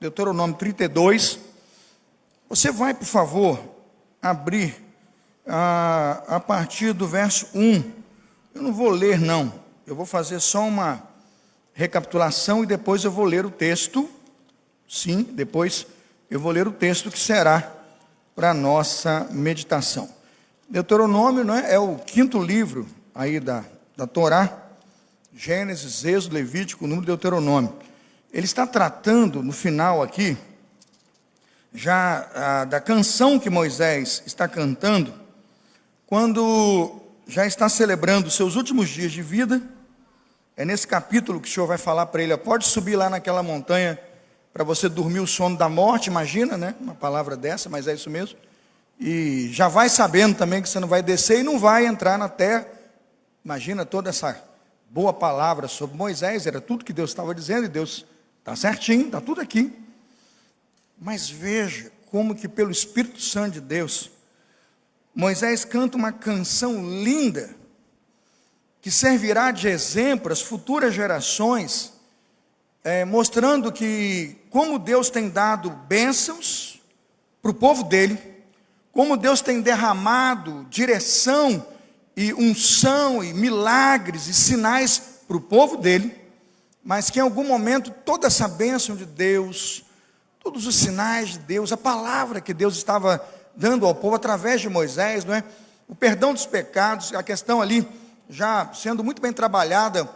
Deuteronômio 32. Você vai, por favor, abrir a partir do verso 1. Eu não vou ler, não. Eu vou fazer só uma recapitulação e depois eu vou ler o texto. Sim, depois eu vou ler o texto que será para a nossa meditação. Deuteronômio, não é o quinto livro aí da Torá. Gênesis, Êxodo, Levítico, Número, Deuteronômio. Ele está tratando, no final aqui, já da canção que Moisés está cantando, quando já está celebrando os seus últimos dias de vida. É nesse capítulo que o Senhor vai falar para ele: pode subir lá naquela montanha para você dormir o sono da morte. Imagina, né? Uma palavra dessa, mas é isso mesmo. E já vai sabendo também que você não vai descer e não vai entrar na terra. Imagina toda essa boa palavra sobre Moisés, era tudo que Deus estava dizendo, e Deus está certinho, está tudo aqui. Mas veja como que pelo Espírito Santo de Deus, Moisés canta uma canção linda, que servirá de exemplo às futuras gerações, mostrando que como Deus tem dado bênçãos para o povo dele, como Deus tem derramado direção e unção e milagres e sinais para o povo dele, mas que em algum momento toda essa bênção de Deus, todos os sinais de Deus, a palavra que Deus estava dando ao povo através de Moisés, não é? O perdão dos pecados, a questão ali já sendo muito bem trabalhada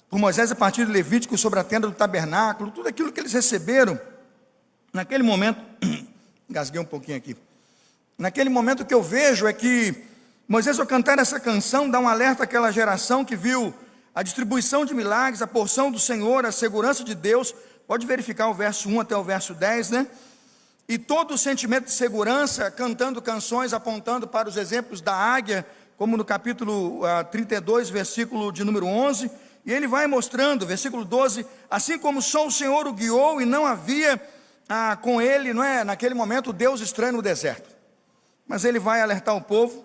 por Moisés a partir de Levítico sobre a tenda do tabernáculo, tudo aquilo que eles receberam naquele momento. Engasguei um pouquinho aqui. Naquele momento, o que eu vejo é que Moisés, ao cantar essa canção, dá um alerta àquela geração que viu a distribuição de milagres, a porção do Senhor, a segurança de Deus. Pode verificar o verso 1 até o verso 10, né? E todo o sentimento de segurança, cantando canções, apontando para os exemplos da águia, como no capítulo 32, versículo de número 11. E ele vai mostrando, versículo 12, assim como só o Senhor o guiou e não havia com ele, não é, naquele momento, Deus estranho no deserto. Mas ele vai alertar o povo,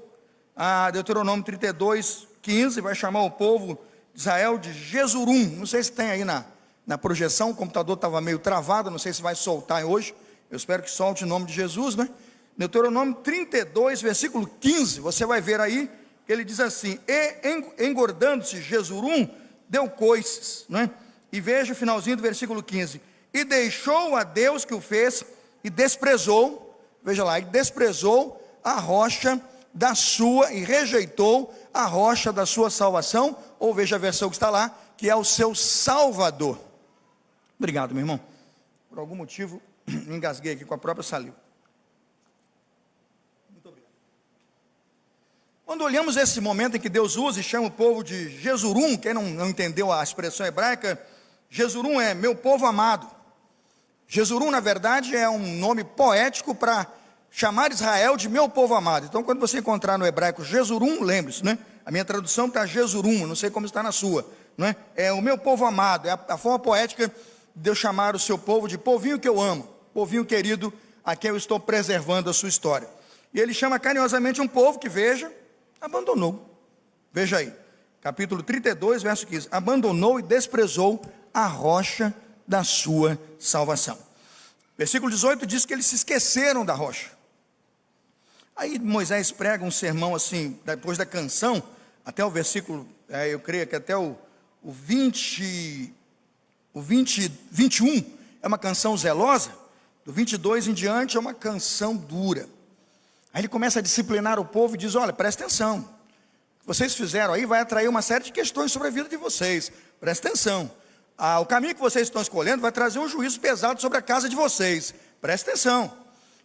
Deuteronômio 32, 15, vai chamar o povo de Israel de Jesurum. Não sei se tem aí na projeção, o computador estava meio travado, não sei se vai soltar hoje. Eu espero que solte em nome de Jesus, né? Deuteronômio 32, versículo 15, você vai ver aí, que ele diz assim: e engordando-se Jesurum, deu coices, né? E veja o finalzinho do versículo 15: e deixou a Deus que o fez, e desprezou, veja lá, e desprezou a rocha da sua, e rejeitou a rocha da sua salvação, ou veja a versão que está lá, que é o seu Salvador. Obrigado, meu irmão. Por algum motivo, me engasguei aqui com a própria saliva. Muito obrigado. Quando olhamos esse momento em que Deus usa e chama o povo de Jesurum, quem não entendeu a expressão hebraica, Jesurum é meu povo amado. Jesurum, na verdade, é um nome poético para chamar Israel de meu povo amado. Então, quando você encontrar no hebraico Jesurum, lembre-se, né? A minha tradução está Jesurum, não sei como está na sua, não é? É o meu povo amado, é a forma poética de Deus chamar o seu povo de povinho que eu amo, povinho querido, a quem eu estou preservando a sua história. E ele chama carinhosamente um povo que, veja, abandonou. Veja aí, capítulo 32, verso 15: abandonou e desprezou a rocha da sua salvação. Versículo 18 diz que eles se esqueceram da rocha. Aí Moisés prega um sermão assim, depois da canção, até o versículo, eu creio que até o 21, é uma canção zelosa. Do 22 em diante é uma canção dura. Aí ele começa a disciplinar o povo e diz: olha, presta atenção, o que vocês fizeram aí vai atrair uma série de questões sobre a vida de vocês, presta atenção. O caminho que vocês estão escolhendo vai trazer um juízo pesado sobre a casa de vocês, presta atenção.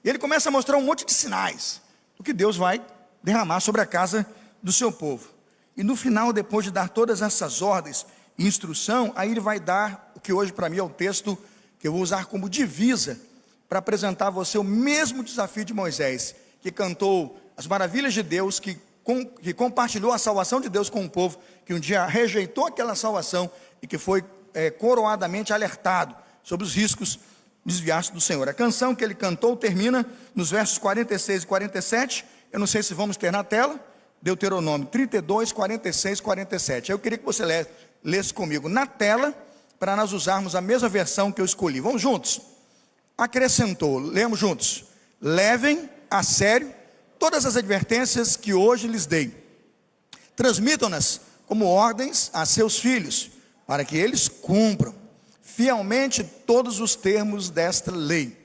E ele começa a mostrar um monte de sinais do que Deus vai derramar sobre a casa do seu povo. E no final, depois de dar todas essas ordens e instrução, aí ele vai dar o que hoje para mim é o texto que eu vou usar como divisa para apresentar a você o mesmo desafio de Moisés, que cantou as maravilhas de Deus, que compartilhou a salvação de Deus com o povo, que um dia rejeitou aquela salvação e que foi coroadamente alertado sobre os riscos de desviar-se do Senhor. A canção que ele cantou termina nos versos 46 e 47, eu não sei se vamos ter na tela, Deuteronômio 32, 46, 47. Eu queria que você lesse comigo na tela, para nós usarmos a mesma versão que eu escolhi. Vamos juntos? acrescentou, lemos juntos: levem a sério todas as advertências que hoje lhes dei. Transmitam-nas como ordens a seus filhos, para que eles cumpram fielmente todos os termos desta lei.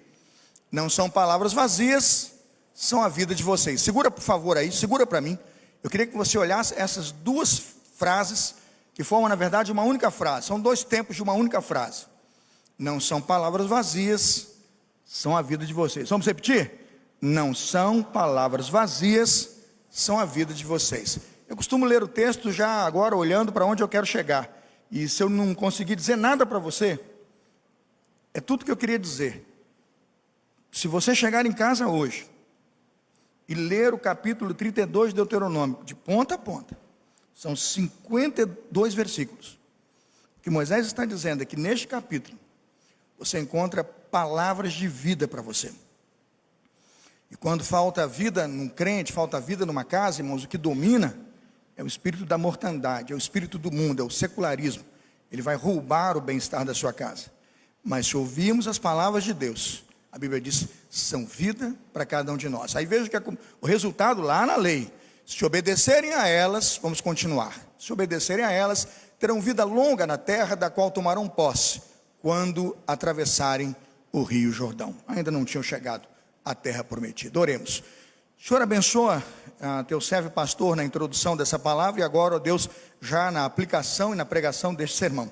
Não são palavras vazias, são a vida de vocês. Segura por favor aí, segura para mim. Eu queria que você olhasse essas duas frases, que formam na verdade uma única frase. São dois tempos de uma única frase. Não são palavras vazias, são a vida de vocês. Vamos repetir? Não são palavras vazias, são a vida de vocês. Eu costumo ler o texto já agora olhando para onde eu quero chegar. E se eu não conseguir dizer nada para você, é tudo que eu queria dizer. Se você chegar em casa hoje e ler o capítulo 32 de Deuteronômio, de ponta a ponta, são 52 versículos. O que Moisés está dizendo é que neste capítulo você encontra palavras de vida para você. E quando falta vida num crente, falta vida numa casa, irmãos, o que domina é o espírito da mortandade, é o espírito do mundo, é o secularismo. Ele vai roubar o bem-estar da sua casa. Mas se ouvirmos as palavras de Deus, a Bíblia diz, são vida para cada um de nós. Aí veja que o resultado lá na lei: se obedecerem a elas, vamos continuar, se obedecerem a elas, terão vida longa na terra da qual tomarão posse, quando atravessarem o rio Jordão. Ainda não tinham chegado à terra prometida. Oremos. Senhor, abençoa teu servo pastor na introdução dessa palavra, e agora, ó Deus, já na aplicação e na pregação deste sermão.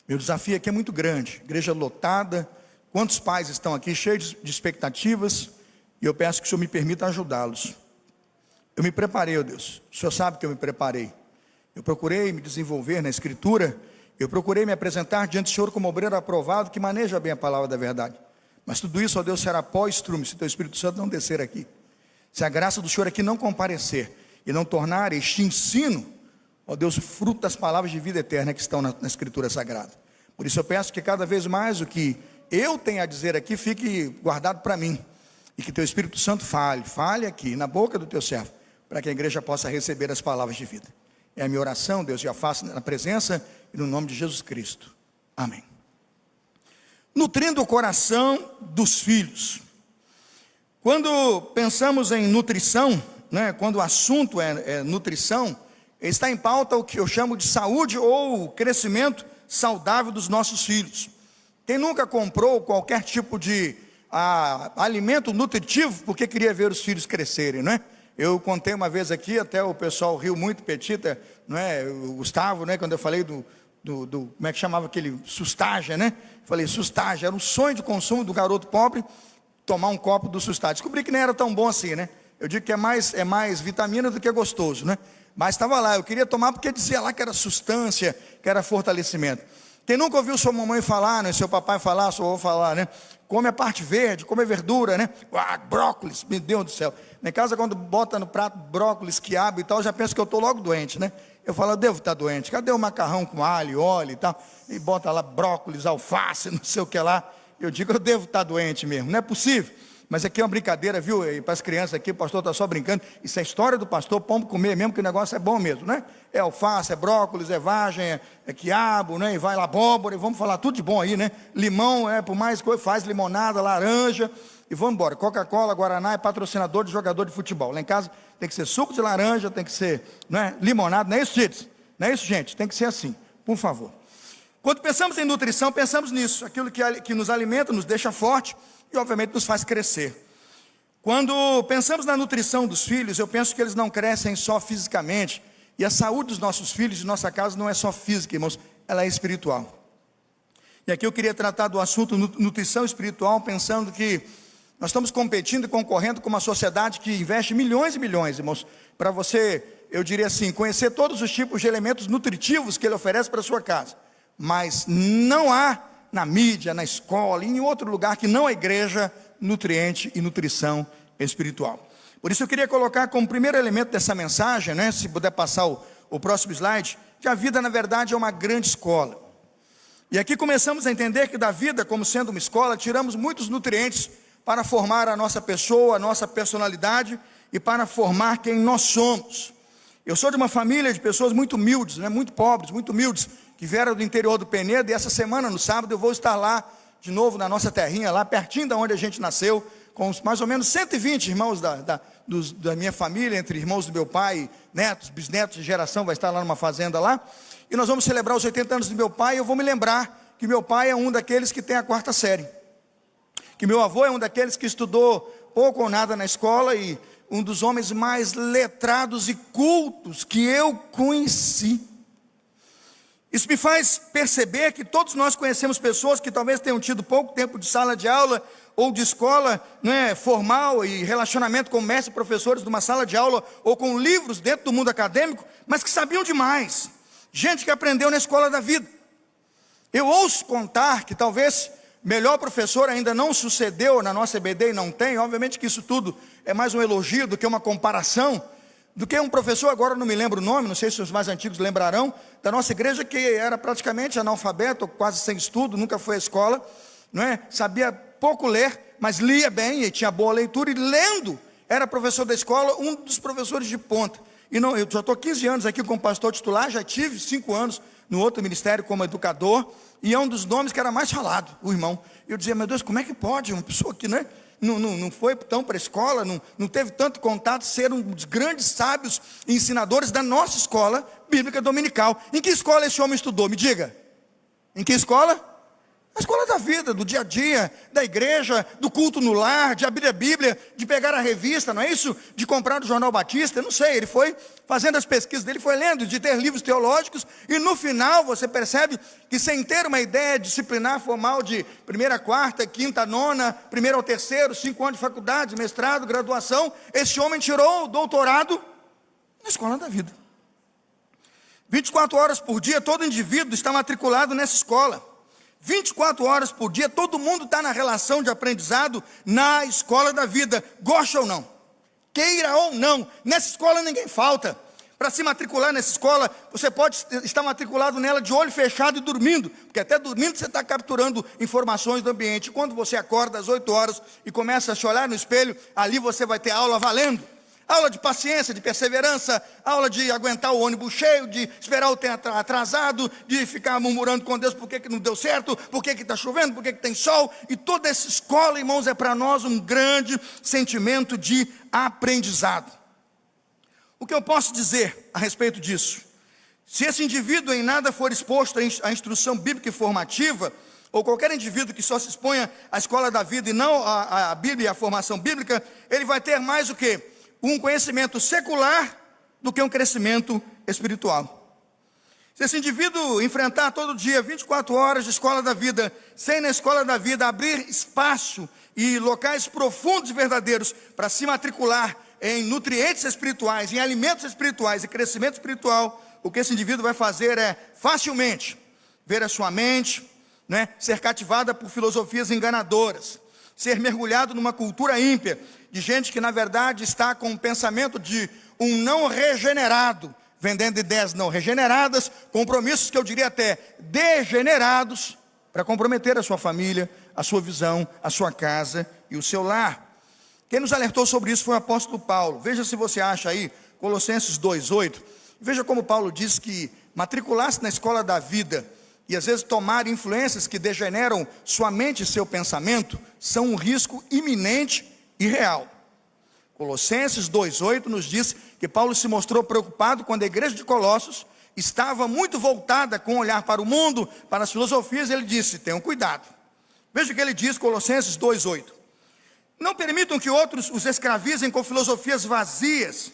Meu desafio aqui é muito grande, igreja lotada, quantos pais estão aqui cheios de expectativas, e eu peço que o Senhor me permita ajudá-los. Eu me preparei, ó Deus, o Senhor sabe que eu me preparei. Eu procurei me desenvolver na Escritura, eu procurei me apresentar diante do Senhor como obreiro aprovado, que maneja bem a palavra da verdade. Mas tudo isso, ó Deus, será pós-estrume, se teu Espírito Santo não descer aqui. Se a graça do Senhor aqui não comparecer e não tornar este ensino, ó Deus, o fruto das palavras de vida eterna que estão na Escritura Sagrada. Por isso eu peço que cada vez mais o que eu tenho a dizer aqui fique guardado para mim, e que teu Espírito Santo fale aqui na boca do teu servo, para que a igreja possa receber as palavras de vida. É a minha oração, Deus, e a faço na presença e no nome de Jesus Cristo. Amém. Nutrindo o coração dos filhos. Quando pensamos em nutrição, né, quando o assunto é nutrição, está em pauta o que eu chamo de saúde ou crescimento saudável dos nossos filhos. Quem nunca comprou qualquer tipo de alimento nutritivo porque queria ver os filhos crescerem, não é? Eu contei uma vez aqui, até o pessoal riu muito, Petita, não é? O Gustavo, né, quando eu falei do como é que chamava aquele, Sustagia, né? Falei, Sustagia, era um sonho de consumo do garoto pobre, tomar um copo do Sustagia. Descobri que nem era tão bom assim, né? Eu digo que é mais vitamina do que gostoso, né? Mas estava lá, eu queria tomar porque dizia lá que era sustância, que era fortalecimento. Quem nunca ouviu sua mamãe falar, né? Seu papai falar, sua avó falar, né? Come a parte verde, come a verdura, né? Brócolis, meu Deus do céu. Em casa, quando bota no prato brócolis, quiabo e tal, já penso que eu estou logo doente, né? Eu falo, eu devo estar doente. Cadê o macarrão com alho, óleo e tal? E bota lá brócolis, alface, não sei o que lá. Eu digo, eu devo estar doente mesmo. Não é possível. Mas aqui é uma brincadeira, viu? E para as crianças aqui, o pastor está só brincando. Isso é história do pastor, pombo comer mesmo, que o negócio é bom mesmo, né? É alface, é brócolis, é vagem, é quiabo, né? E vai lá abóbora, e vamos falar tudo de bom aí, né? Limão, por mais coisa, faz limonada, laranja, e vamos embora. Coca-Cola, Guaraná é patrocinador de jogador de futebol. Lá em casa tem que ser suco de laranja, tem que ser, não é? Limonada, não é isso, gente? Não é isso, gente? Tem que ser assim, por favor. Quando pensamos em nutrição, pensamos nisso, aquilo que nos alimenta, nos deixa forte e obviamente nos faz crescer. Quando pensamos na nutrição dos filhos, eu penso que eles não crescem só fisicamente, e a saúde dos nossos filhos, de nossa casa, não é só física, irmãos, ela é espiritual. E aqui eu queria tratar do assunto nutrição espiritual, pensando que nós estamos competindo e concorrendo com uma sociedade que investe milhões e milhões, irmãos, para você, eu diria assim, conhecer todos os tipos de elementos nutritivos que ele oferece para a sua casa. Mas não há na mídia, na escola, em outro lugar que não a igreja, nutriente e nutrição espiritual. Por isso eu queria colocar como primeiro elemento dessa mensagem, né, se puder passar o próximo slide, que a vida na verdade é uma grande escola. E aqui começamos a entender que da vida, como sendo uma escola, tiramos muitos nutrientes para formar a nossa pessoa, a nossa personalidade e para formar quem nós somos. Eu sou de uma família de pessoas muito humildes, né, muito pobres, muito humildes, que vieram do interior do Penedo, e essa semana, no sábado, eu vou estar lá de novo na nossa terrinha, lá pertinho de onde a gente nasceu, com mais ou menos 120 irmãos da minha família, entre irmãos do meu pai, netos, bisnetos de geração, vai estar lá numa fazenda lá, e nós vamos celebrar os 80 anos do meu pai, e eu vou me lembrar que meu pai é um daqueles que tem a 4ª série, que meu avô é um daqueles que estudou pouco ou nada na escola, e um dos homens mais letrados e cultos que eu conheci. Isso me faz perceber que todos nós conhecemos pessoas que talvez tenham tido pouco tempo de sala de aula ou de escola, formal e relacionamento com mestres e professores de uma sala de aula ou com livros dentro do mundo acadêmico, mas que sabiam demais. Gente que aprendeu na escola da vida. Eu ouço contar que talvez melhor professor ainda não sucedeu na nossa EBD e não tem. Obviamente que isso tudo é mais um elogio do que uma comparação, do que um professor, agora não me lembro o nome, não sei se os mais antigos lembrarão, da nossa igreja, que era praticamente analfabeto, quase sem estudo, nunca foi à escola, sabia pouco ler, mas lia bem e tinha boa leitura, e lendo, era professor da escola, um dos professores de ponta. E não, eu já estou 15 anos aqui como pastor titular, já tive 5 anos no outro ministério como educador, e é um dos nomes que era mais falado, o irmão. Eu dizia, meu Deus, como é que pode uma pessoa que não foi tão para a escola, não teve tanto contato, ser um dos grandes sábios e ensinadores da nossa escola bíblica dominical? Em que escola esse homem estudou? Me diga. Em que escola? A escola da vida, do dia a dia, da igreja, do culto no lar, de abrir a Bíblia, de pegar a revista, não é isso? De comprar o Jornal Batista, não sei, ele foi fazendo as pesquisas dele, foi lendo, de ter livros teológicos, e no final você percebe que sem ter uma ideia disciplinar formal de 1ª a 4ª, 5ª a 9ª, 1º ao 3º, 5 anos de faculdade, mestrado, graduação, esse homem tirou o doutorado na escola da vida. 24 horas por dia, todo indivíduo está matriculado nessa escola. 24 horas por dia, todo mundo está na relação de aprendizado na escola da vida, gosta ou não, queira ou não, nessa escola ninguém falta. Para se matricular nessa escola, você pode estar matriculado nela de olho fechado e dormindo, porque até dormindo você está capturando informações do ambiente. Quando você acorda às 8 horas e começa a se olhar no espelho, ali você vai ter aula valendo. Aula de paciência, de perseverança, aula de aguentar o ônibus cheio, de esperar o tempo atrasado, de ficar murmurando com Deus por que não deu certo, por que está chovendo, por que tem sol. E toda essa escola, irmãos, é para nós um grande sentimento de aprendizado. O que eu posso dizer a respeito disso? Se esse indivíduo em nada for exposto à instrução bíblica e formativa, ou qualquer indivíduo que só se exponha à escola da vida e não à Bíblia e à formação bíblica, ele vai ter mais o quê? Um conhecimento secular do que um crescimento espiritual. Se esse indivíduo enfrentar todo dia 24 horas de escola da vida, sem na escola da vida abrir espaço e locais profundos e verdadeiros para se matricular em nutrientes espirituais, em alimentos espirituais e crescimento espiritual, o que esse indivíduo vai fazer é facilmente ver a sua mente, ser cativada por filosofias enganadoras, ser mergulhado numa cultura ímpia, de gente que na verdade está com o pensamento de um não regenerado, vendendo ideias não regeneradas, compromissos que eu diria até degenerados, para comprometer a sua família, a sua visão, a sua casa e o seu lar. Quem nos alertou sobre isso foi o apóstolo Paulo. Veja se você acha aí, Colossenses 2:8, veja como Paulo diz que matricular-se na escola da vida e às vezes tomar influências que degeneram sua mente e seu pensamento, são um risco iminente e real. Colossenses 2:8 nos diz que Paulo se mostrou preocupado quando a igreja de Colossos estava muito voltada com o olhar para o mundo, para as filosofias. Ele disse, tenham cuidado. Veja o que ele diz, Colossenses 2:8. Não permitam que outros os escravizem com filosofias vazias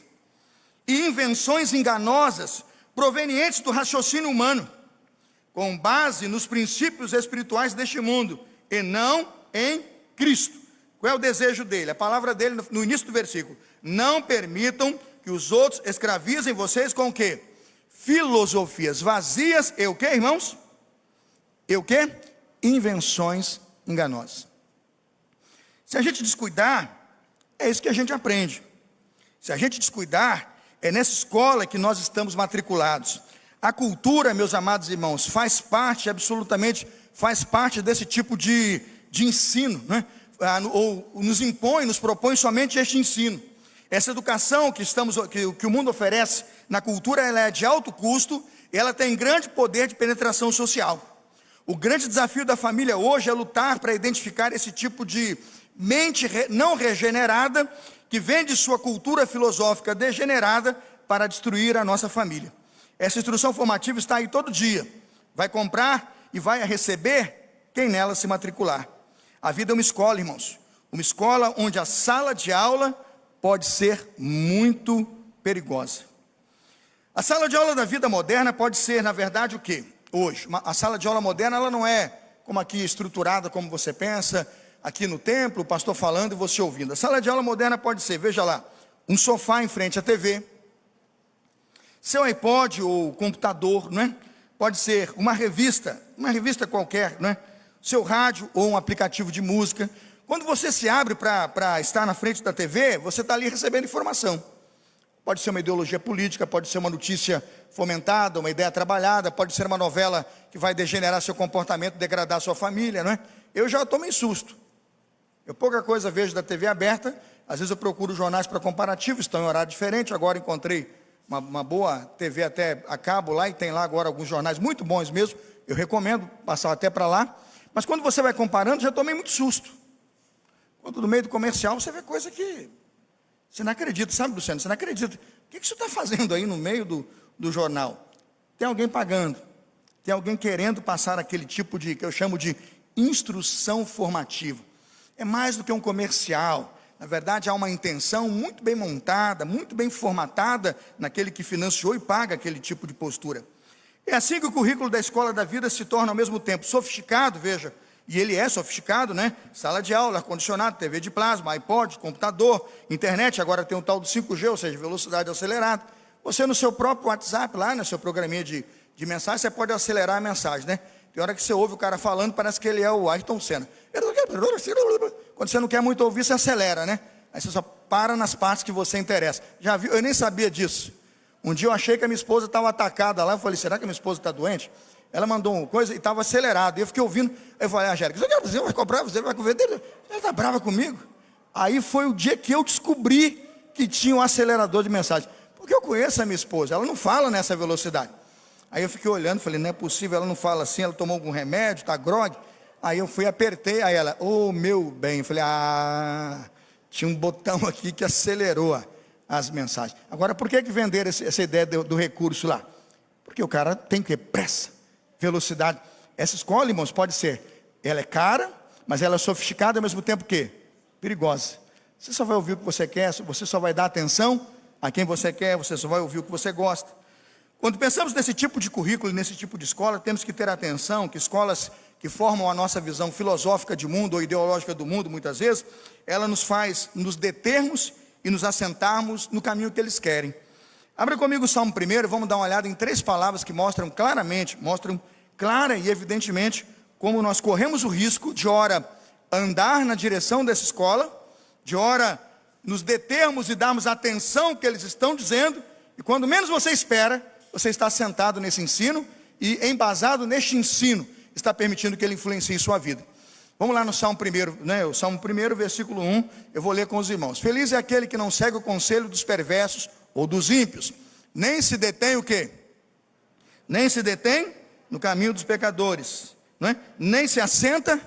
e invenções enganosas, provenientes do raciocínio humano, com base nos princípios espirituais deste mundo, e não em Cristo. Qual é o desejo dele? A palavra dele no início do versículo: não permitam que os outros escravizem vocês com o quê? Filosofias vazias e o quê, irmãos? E o quê? Invenções enganosas. Se a gente descuidar, é isso que a gente aprende. Se a gente descuidar, é nessa escola que nós estamos matriculados. A cultura, meus amados irmãos, faz parte, absolutamente, faz parte desse tipo de ensino, né? Ou nos impõe, nos propõe somente este ensino. Essa educação que o mundo oferece na cultura, ela é de alto custo, e ela tem grande poder de penetração social. O grande desafio da família hoje é lutar para identificar esse tipo de mente não regenerada, que vem de sua cultura filosófica degenerada para destruir a nossa família. Essa instrução formativa está aí todo dia. Vai comprar e vai receber quem nela se matricular. A vida é uma escola, irmãos. Uma escola onde a sala de aula pode ser muito perigosa. A sala de aula da vida moderna pode ser, na verdade, o quê? Hoje, a sala de aula moderna, ela não é como aqui estruturada, como você pensa, aqui no templo, o pastor falando e você ouvindo. A sala de aula moderna pode ser, veja lá, um sofá em frente à TV, seu iPod ou computador, não é? Pode ser uma revista qualquer, não é? Seu rádio ou um aplicativo de música. Quando você se abre para estar na frente da TV, você está ali recebendo informação. Pode ser uma ideologia política, pode ser uma notícia fomentada, uma ideia trabalhada, pode ser uma novela que vai degenerar seu comportamento, degradar sua família, não é? Eu já tomei susto. Eu pouca coisa vejo da TV aberta, às vezes eu procuro jornais para comparativo, estão em horário diferente, agora encontrei uma boa TV até a cabo lá, e tem lá agora alguns jornais muito bons mesmo, eu recomendo passar até para lá, mas quando você vai comparando, já tomei muito susto. Quando no meio do comercial, você vê coisa que você não acredita, sabe, Luciano? Você não acredita. O que você está fazendo aí no meio do jornal? Tem alguém pagando. Tem alguém querendo passar aquele tipo de, que eu chamo de instrução formativa. É mais do que um comercial. Na verdade, há uma intenção muito bem montada, muito bem formatada naquele que financiou e paga aquele tipo de postura. É assim que o currículo da escola da vida se torna ao mesmo tempo sofisticado, veja, e ele é sofisticado, né? Sala de aula, ar-condicionado, TV de plasma, iPod, computador, internet, agora tem o tal do 5G, ou seja, velocidade acelerada. Você no seu próprio WhatsApp, lá no seu programinha de mensagem, você pode acelerar a mensagem, né? Tem hora que você ouve o cara falando, parece que ele é o Ayrton Senna. Quando você não quer muito ouvir, você acelera, né? Aí você só para nas partes que você interessa. Já viu? Eu nem sabia disso. Um dia eu achei que a minha esposa estava atacada lá, eu falei, será que a minha esposa está doente? Ela mandou uma coisa e estava acelerado. Eu fiquei ouvindo. Eu falei, Angélica, você vai comprar, você vai vender? Ela está brava comigo. Aí foi o dia que eu descobri que tinha um acelerador de mensagem. Porque eu conheço a minha esposa, ela não fala nessa velocidade. Aí eu fiquei olhando, falei, não é possível, ela não fala assim, ela tomou algum remédio, está grogue. Aí eu fui, apertei, aí ela, meu bem. Eu falei, tinha um botão aqui que acelerou as mensagens. Agora, por que venderam essa ideia do recurso lá? Porque o cara tem que ter pressa. Velocidade. Essa escola, irmãos, pode ser, ela é cara, mas ela é sofisticada ao mesmo tempo que perigosa. Você só vai ouvir o que você quer, você só vai dar atenção a quem você quer, você só vai ouvir o que você gosta. Quando pensamos nesse tipo de currículo, nesse tipo de escola, temos que ter atenção que escolas que formam a nossa visão filosófica de mundo ou ideológica do mundo, muitas vezes, ela nos faz nos determos e nos assentarmos no caminho que eles querem. Abra comigo o Salmo 1, vamos dar uma olhada em 3 palavras que mostram clara e evidentemente como nós corremos o risco de ora andar na direção dessa escola, de ora nos determos e darmos atenção ao que eles estão dizendo, e quando menos você espera, você está sentado nesse ensino e embasado neste ensino, está permitindo que ele influencie sua vida. Vamos lá no Salmo 1, né? O Salmo 1, versículo 1, eu vou ler com os irmãos. Feliz é aquele que não segue o conselho dos perversos ou dos ímpios, nem se detém o quê? Nem se detém no caminho dos pecadores, não é? Nem se assenta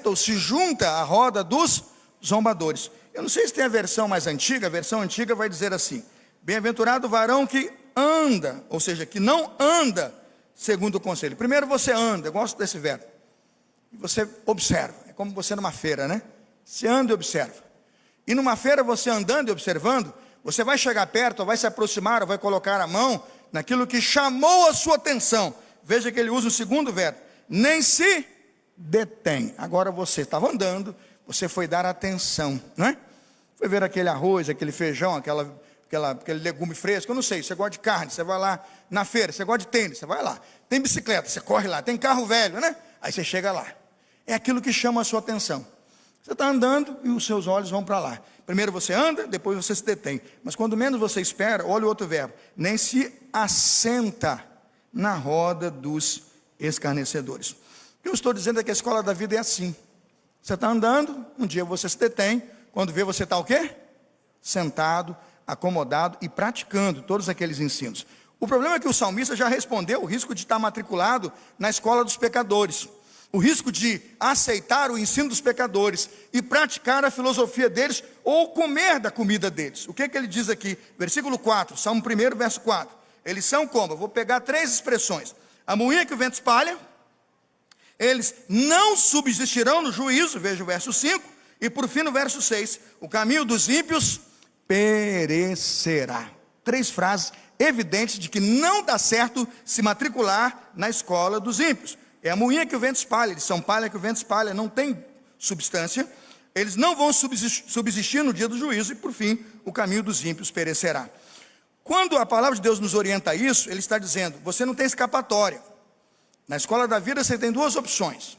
ou se junta à roda dos zombadores. Eu não sei se tem a versão mais antiga, a versão antiga vai dizer assim: bem-aventurado o varão que anda, ou seja, que não anda segundo o conselho. Primeiro você anda, eu gosto desse verbo, e você observa, é como você numa feira, né? Você anda e observa, e numa feira você andando e observando, você vai chegar perto, ou vai se aproximar, ou vai colocar a mão naquilo que chamou a sua atenção. Veja que ele usa o segundo verbo, nem se detém. Agora você estava andando, você foi dar atenção, não é? Foi ver aquele arroz, aquele feijão, aquele legume fresco, eu não sei, você gosta de carne, você vai lá na feira, você gosta de tênis, você vai lá. Tem bicicleta, você corre lá, tem carro velho, né? Aí você chega lá. É aquilo que chama a sua atenção. Você está andando e os seus olhos vão para lá. Primeiro você anda, depois você se detém. Mas quando menos você espera, olha o outro verbo, nem se assenta na roda dos escarnecedores. O que eu estou dizendo é que a escola da vida é assim. Você está andando, um dia você se detém, quando vê você está o quê? Sentado, acomodado e praticando todos aqueles ensinos. O problema é que o salmista já respondeu o risco de estar matriculado na escola dos pecadores, o risco de aceitar o ensino dos pecadores e praticar a filosofia deles ou comer da comida deles. O que ele diz aqui? Versículo 4, Salmo 1, verso 4. Eles são como? Eu vou pegar 3 expressões. A moinha que o vento espalha, eles não subsistirão no juízo, veja o verso 5, e por fim no verso 6, o caminho dos ímpios perecerá. 3 frases evidentes de que não dá certo se matricular na escola dos ímpios. É a moinha que o vento espalha, eles são palha que o vento espalha, não tem substância, eles não vão subsistir no dia do juízo, e por fim, o caminho dos ímpios perecerá. Quando a palavra de Deus nos orienta a isso, ele está dizendo, você não tem escapatória. Na escola da vida você tem 2 opções.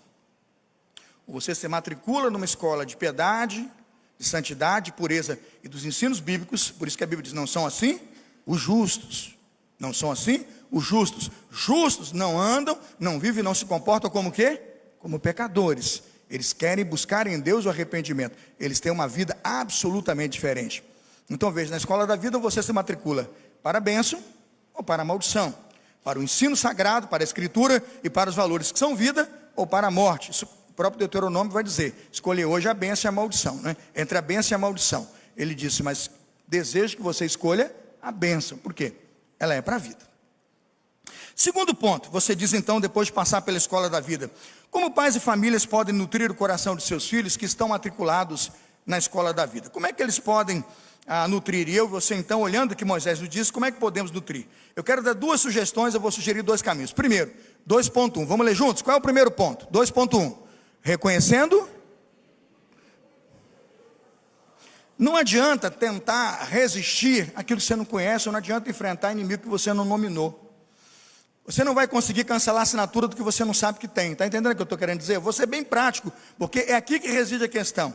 Ou você se matricula numa escola de piedade, de santidade, de pureza e dos ensinos bíblicos, por isso que a Bíblia diz, não são assim os justos. Não são assim os justos. Justos não andam, não vivem, não se comportam como o quê? Como pecadores. Eles querem buscar em Deus o arrependimento. Eles têm uma vida absolutamente diferente. Então veja, na escola da vida você se matricula para a bênção ou para a maldição, para o ensino sagrado, para a escritura e para os valores que são vida ou para a morte. Isso o próprio Deuteronômio vai dizer, escolher hoje a bênção e a maldição, né? Entre a bênção e a maldição. Ele disse, mas desejo que você escolha a bênção. Por quê? Ela é para a vida. Segundo ponto, você diz então, depois de passar pela escola da vida, como pais e famílias podem nutrir o coração de seus filhos que estão matriculados na escola da vida? Como é que eles podem nutrir? E eu e você então, olhando o que Moisés nos disse, como é que podemos nutrir? Eu quero dar 2 sugestões, eu vou sugerir 2 caminhos. Primeiro, 2.1, vamos ler juntos? Qual é o primeiro ponto? 2.1, reconhecendo. Não adianta tentar resistir àquilo que você não conhece, ou não adianta enfrentar inimigo que você não nominou. Você não vai conseguir cancelar a assinatura do que você não sabe que tem. Está entendendo o que eu estou querendo dizer? Eu vou ser bem prático, porque é aqui que reside a questão.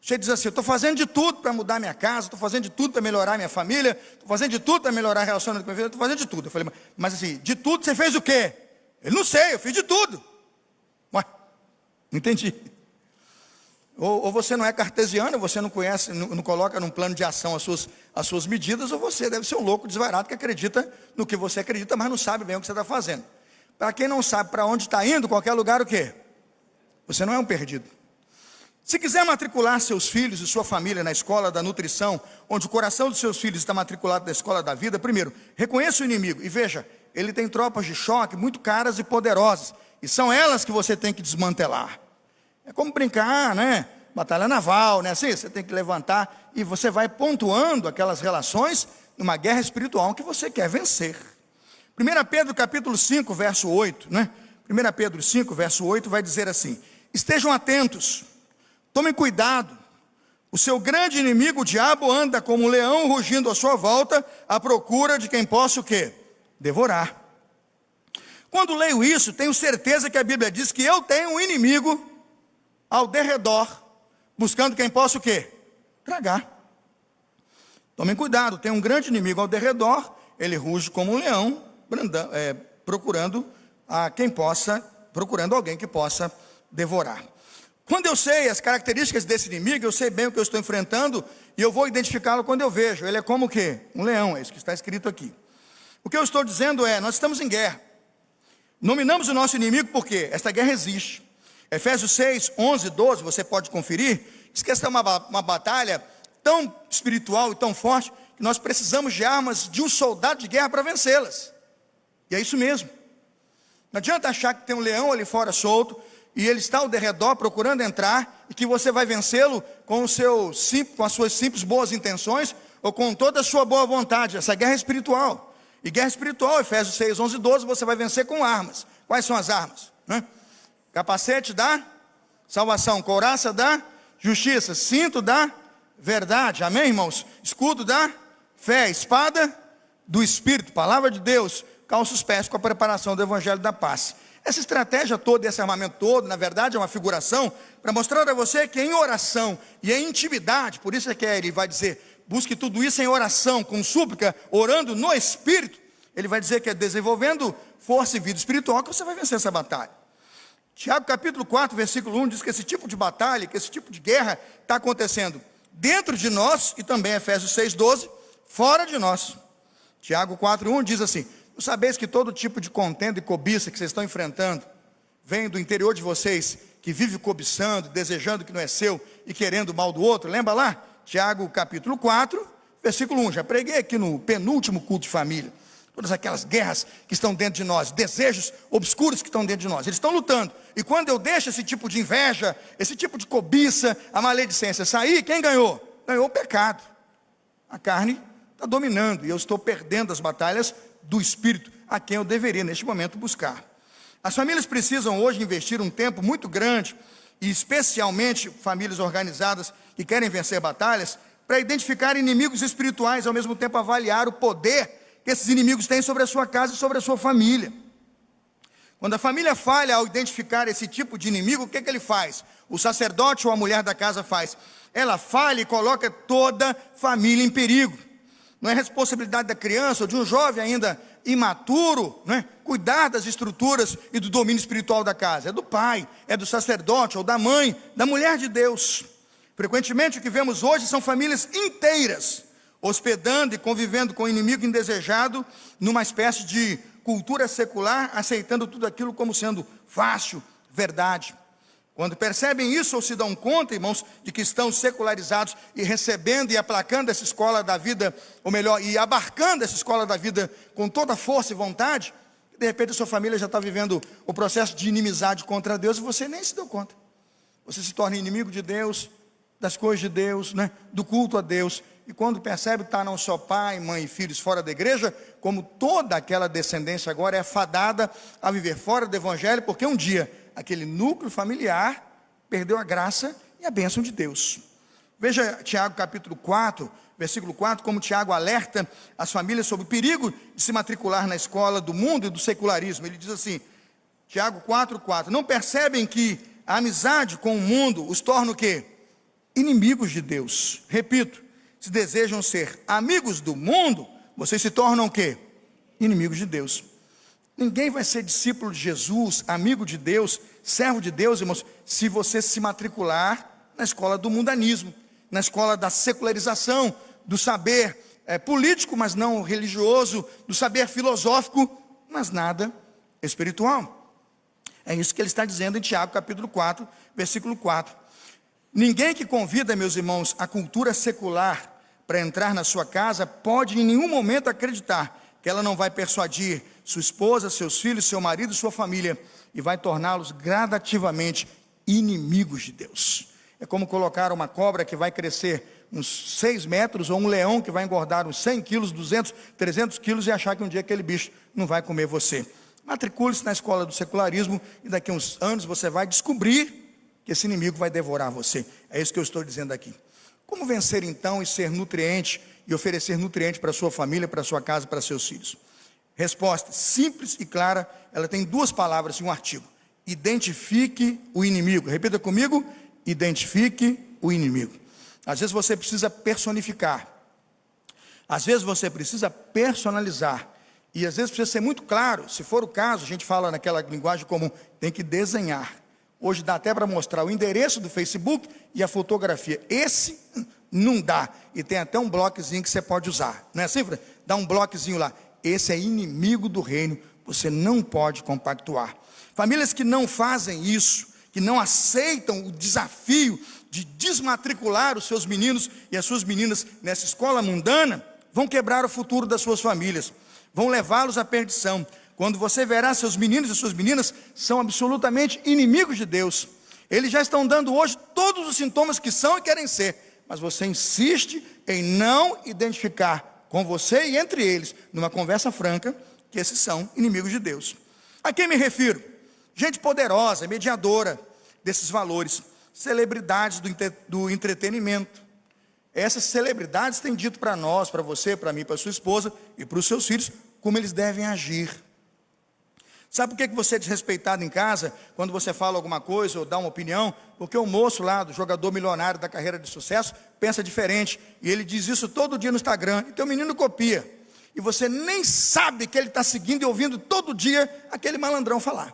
Você diz assim, eu estou fazendo de tudo para mudar minha casa, estou fazendo de tudo para melhorar minha família, estou fazendo de tudo para melhorar a relacionamento com a minha família, estou fazendo de tudo. Eu falei, mas assim, de tudo você fez o quê? Ele, não sei, eu fiz de tudo. Ué, não entendi. Ou você não é cartesiano, você não conhece, não coloca num plano de ação as suas medidas, ou você deve ser um louco desvairado que acredita no que você acredita, mas não sabe bem o que você está fazendo. Para quem não sabe para onde está indo, qualquer lugar o quê? Você não é um perdido. Se quiser matricular seus filhos e sua família na escola da nutrição, onde o coração dos seus filhos está matriculado na escola da vida, primeiro, reconheça o inimigo e veja, ele tem tropas de choque muito caras e poderosas, e são elas que você tem que desmantelar. É como brincar, né? Batalha naval, né? Assim, você tem que levantar e você vai pontuando aquelas relações numa guerra espiritual que você quer vencer. 1 Pedro capítulo 5, verso 8, né? 1 Pedro 5, verso 8 vai dizer assim, estejam atentos, tomem cuidado, o seu grande inimigo, o diabo, anda como um leão rugindo à sua volta, à procura de quem possa o quê? Devorar. Quando leio isso, tenho certeza que a Bíblia diz que eu tenho um inimigo ao derredor, buscando quem possa o quê? Tragar. Tomem cuidado, tem um grande inimigo ao derredor, ele ruge como um leão, procurando alguém que possa devorar. Quando eu sei as características desse inimigo, eu sei bem o que eu estou enfrentando, e eu vou identificá-lo quando eu vejo. Ele é como o quê? Um leão, é isso que está escrito aqui. O que eu estou dizendo é, nós estamos em guerra. Nominamos o nosso inimigo porque esta guerra existe. Efésios 6, 11, 12, você pode conferir, diz que esta é uma batalha tão espiritual e tão forte, que nós precisamos de armas de um soldado de guerra para vencê-las. E é isso mesmo. Não adianta achar que tem um leão ali fora solto, e ele está ao derredor procurando entrar, e que você vai vencê-lo com as suas simples boas intenções, ou com toda a sua boa vontade. Essa guerra é espiritual. E guerra espiritual, Efésios 6, 11, 12, você vai vencer com armas. Quais são as armas? Capacete da salvação, couraça da justiça, cinto da verdade, amém, irmãos? Escudo da fé, espada do Espírito, palavra de Deus, calça os pés com a preparação do Evangelho da paz. Essa estratégia toda, esse armamento todo, na verdade é uma figuração, para mostrar a você que em oração e em intimidade, por isso é que ele vai dizer, busque tudo isso em oração, com súplica, orando no Espírito, ele vai dizer que é desenvolvendo força e vida espiritual que você vai vencer essa batalha. Tiago capítulo 4, versículo 1, diz que esse tipo de batalha, que esse tipo de guerra está acontecendo dentro de nós, e também Efésios 6, 12, fora de nós. Tiago 4:1 diz assim: não sabeis que todo tipo de contenda e cobiça que vocês estão enfrentando vem do interior de vocês, que vive cobiçando, desejando o que não é seu e querendo o mal do outro? Lembra lá? Tiago capítulo 4, versículo 1. Já preguei aqui no penúltimo culto de família. Todas aquelas guerras que estão dentro de nós, desejos obscuros que estão dentro de nós, eles estão lutando. E quando eu deixo esse tipo de inveja, esse tipo de cobiça, a maledicência sair, quem ganhou? Ganhou o pecado. A carne está dominando e eu estou perdendo as batalhas do Espírito, a quem eu deveria neste momento buscar. As famílias precisam hoje investir um tempo muito grande, e especialmente famílias organizadas que querem vencer batalhas, para identificar inimigos espirituais, ao mesmo tempo avaliar o poder que esses inimigos têm sobre a sua casa e sobre a sua família. Quando a família falha ao identificar esse tipo de inimigo, o que ele faz? O sacerdote ou a mulher da casa faz? Ela falha e coloca toda a família em perigo. Não é responsabilidade da criança ou de um jovem ainda imaturo, não é? Cuidar das estruturas e do domínio espiritual da casa. É do pai, é do sacerdote ou da mãe, da mulher de Deus. Frequentemente o que vemos hoje são famílias inteiras hospedando e convivendo com o inimigo indesejado numa espécie de cultura secular, aceitando tudo aquilo como sendo fácil, verdade. Quando percebem isso ou se dão conta, irmãos, de que estão secularizados e recebendo e aplacando essa escola da vida, ou melhor, e abarcando essa escola da vida com toda força e vontade, de repente a sua família já está vivendo o processo de inimizade contra Deus e você nem se deu conta. Você se torna inimigo de Deus, das coisas de Deus, né? Do culto a Deus. E quando percebe que está não só pai, mãe e filhos fora da igreja, como toda aquela descendência agora é fadada a viver fora do evangelho, porque um dia aquele núcleo familiar perdeu a graça e a bênção de Deus. Veja Tiago capítulo 4, versículo 4, como Tiago alerta as famílias sobre o perigo de se matricular na escola do mundo e do secularismo. Ele diz assim, Tiago 4:4, não percebem que a amizade com o mundo os torna o quê? Inimigos de Deus. Repito, se desejam ser amigos do mundo, vocês se tornam o quê? Inimigos de Deus. Ninguém vai ser discípulo de Jesus, amigo de Deus, servo de Deus, irmãos, se você se matricular na escola do mundanismo, na escola da secularização, do saber político, mas não religioso, do saber filosófico, mas nada espiritual. É isso que ele está dizendo em Tiago capítulo 4, versículo 4. Ninguém que convida, meus irmãos, a cultura secular para entrar na sua casa, pode em nenhum momento acreditar que ela não vai persuadir sua esposa, seus filhos, seu marido, sua família, e vai torná-los gradativamente inimigos de Deus. É como colocar uma cobra que vai crescer uns 6 metros, ou um leão que vai engordar uns 100 quilos, 200, 300 quilos, e achar que um dia aquele bicho não vai comer você. Matricule-se na escola do secularismo, e daqui a uns anos você vai descobrir que esse inimigo vai devorar você. É isso que eu estou dizendo aqui. Como vencer então e ser nutriente, e oferecer nutriente para a sua família, para a sua casa, para seus filhos? Resposta simples e clara, ela tem 2 palavras e um artigo. Identifique o inimigo. Repita comigo, identifique o inimigo. Às vezes você precisa personificar, às vezes você precisa personalizar, e às vezes precisa ser muito claro. Se for o caso, a gente fala naquela linguagem comum, tem que desenhar. Hoje dá até para mostrar o endereço do Facebook e a fotografia. Esse não dá. E tem até um bloquezinho que você pode usar. Não é assim, Fred? Dá um bloquezinho lá. Esse é inimigo do reino. Você não pode compactuar. Famílias que não fazem isso, que não aceitam o desafio de desmatricular os seus meninos e as suas meninas nessa escola mundana, vão quebrar o futuro das suas famílias. Vão levá-los à perdição. Quando você verá seus meninos e suas meninas são absolutamente inimigos de Deus. Eles já estão dando hoje todos os sintomas que são e querem ser. Mas você insiste em não identificar com você e entre eles, numa conversa franca, que esses são inimigos de Deus. A quem me refiro? Gente poderosa, mediadora desses valores. Celebridades do entretenimento. Essas celebridades têm dito para nós, para você, para mim, para sua esposa e para os seus filhos, como eles devem agir. Sabe por que você é desrespeitado em casa, quando você fala alguma coisa ou dá uma opinião? Porque o moço lá, do jogador milionário da carreira de sucesso, pensa diferente, e ele diz isso todo dia no Instagram, e teu menino copia, e você nem sabe que ele está seguindo e ouvindo todo dia aquele malandrão falar.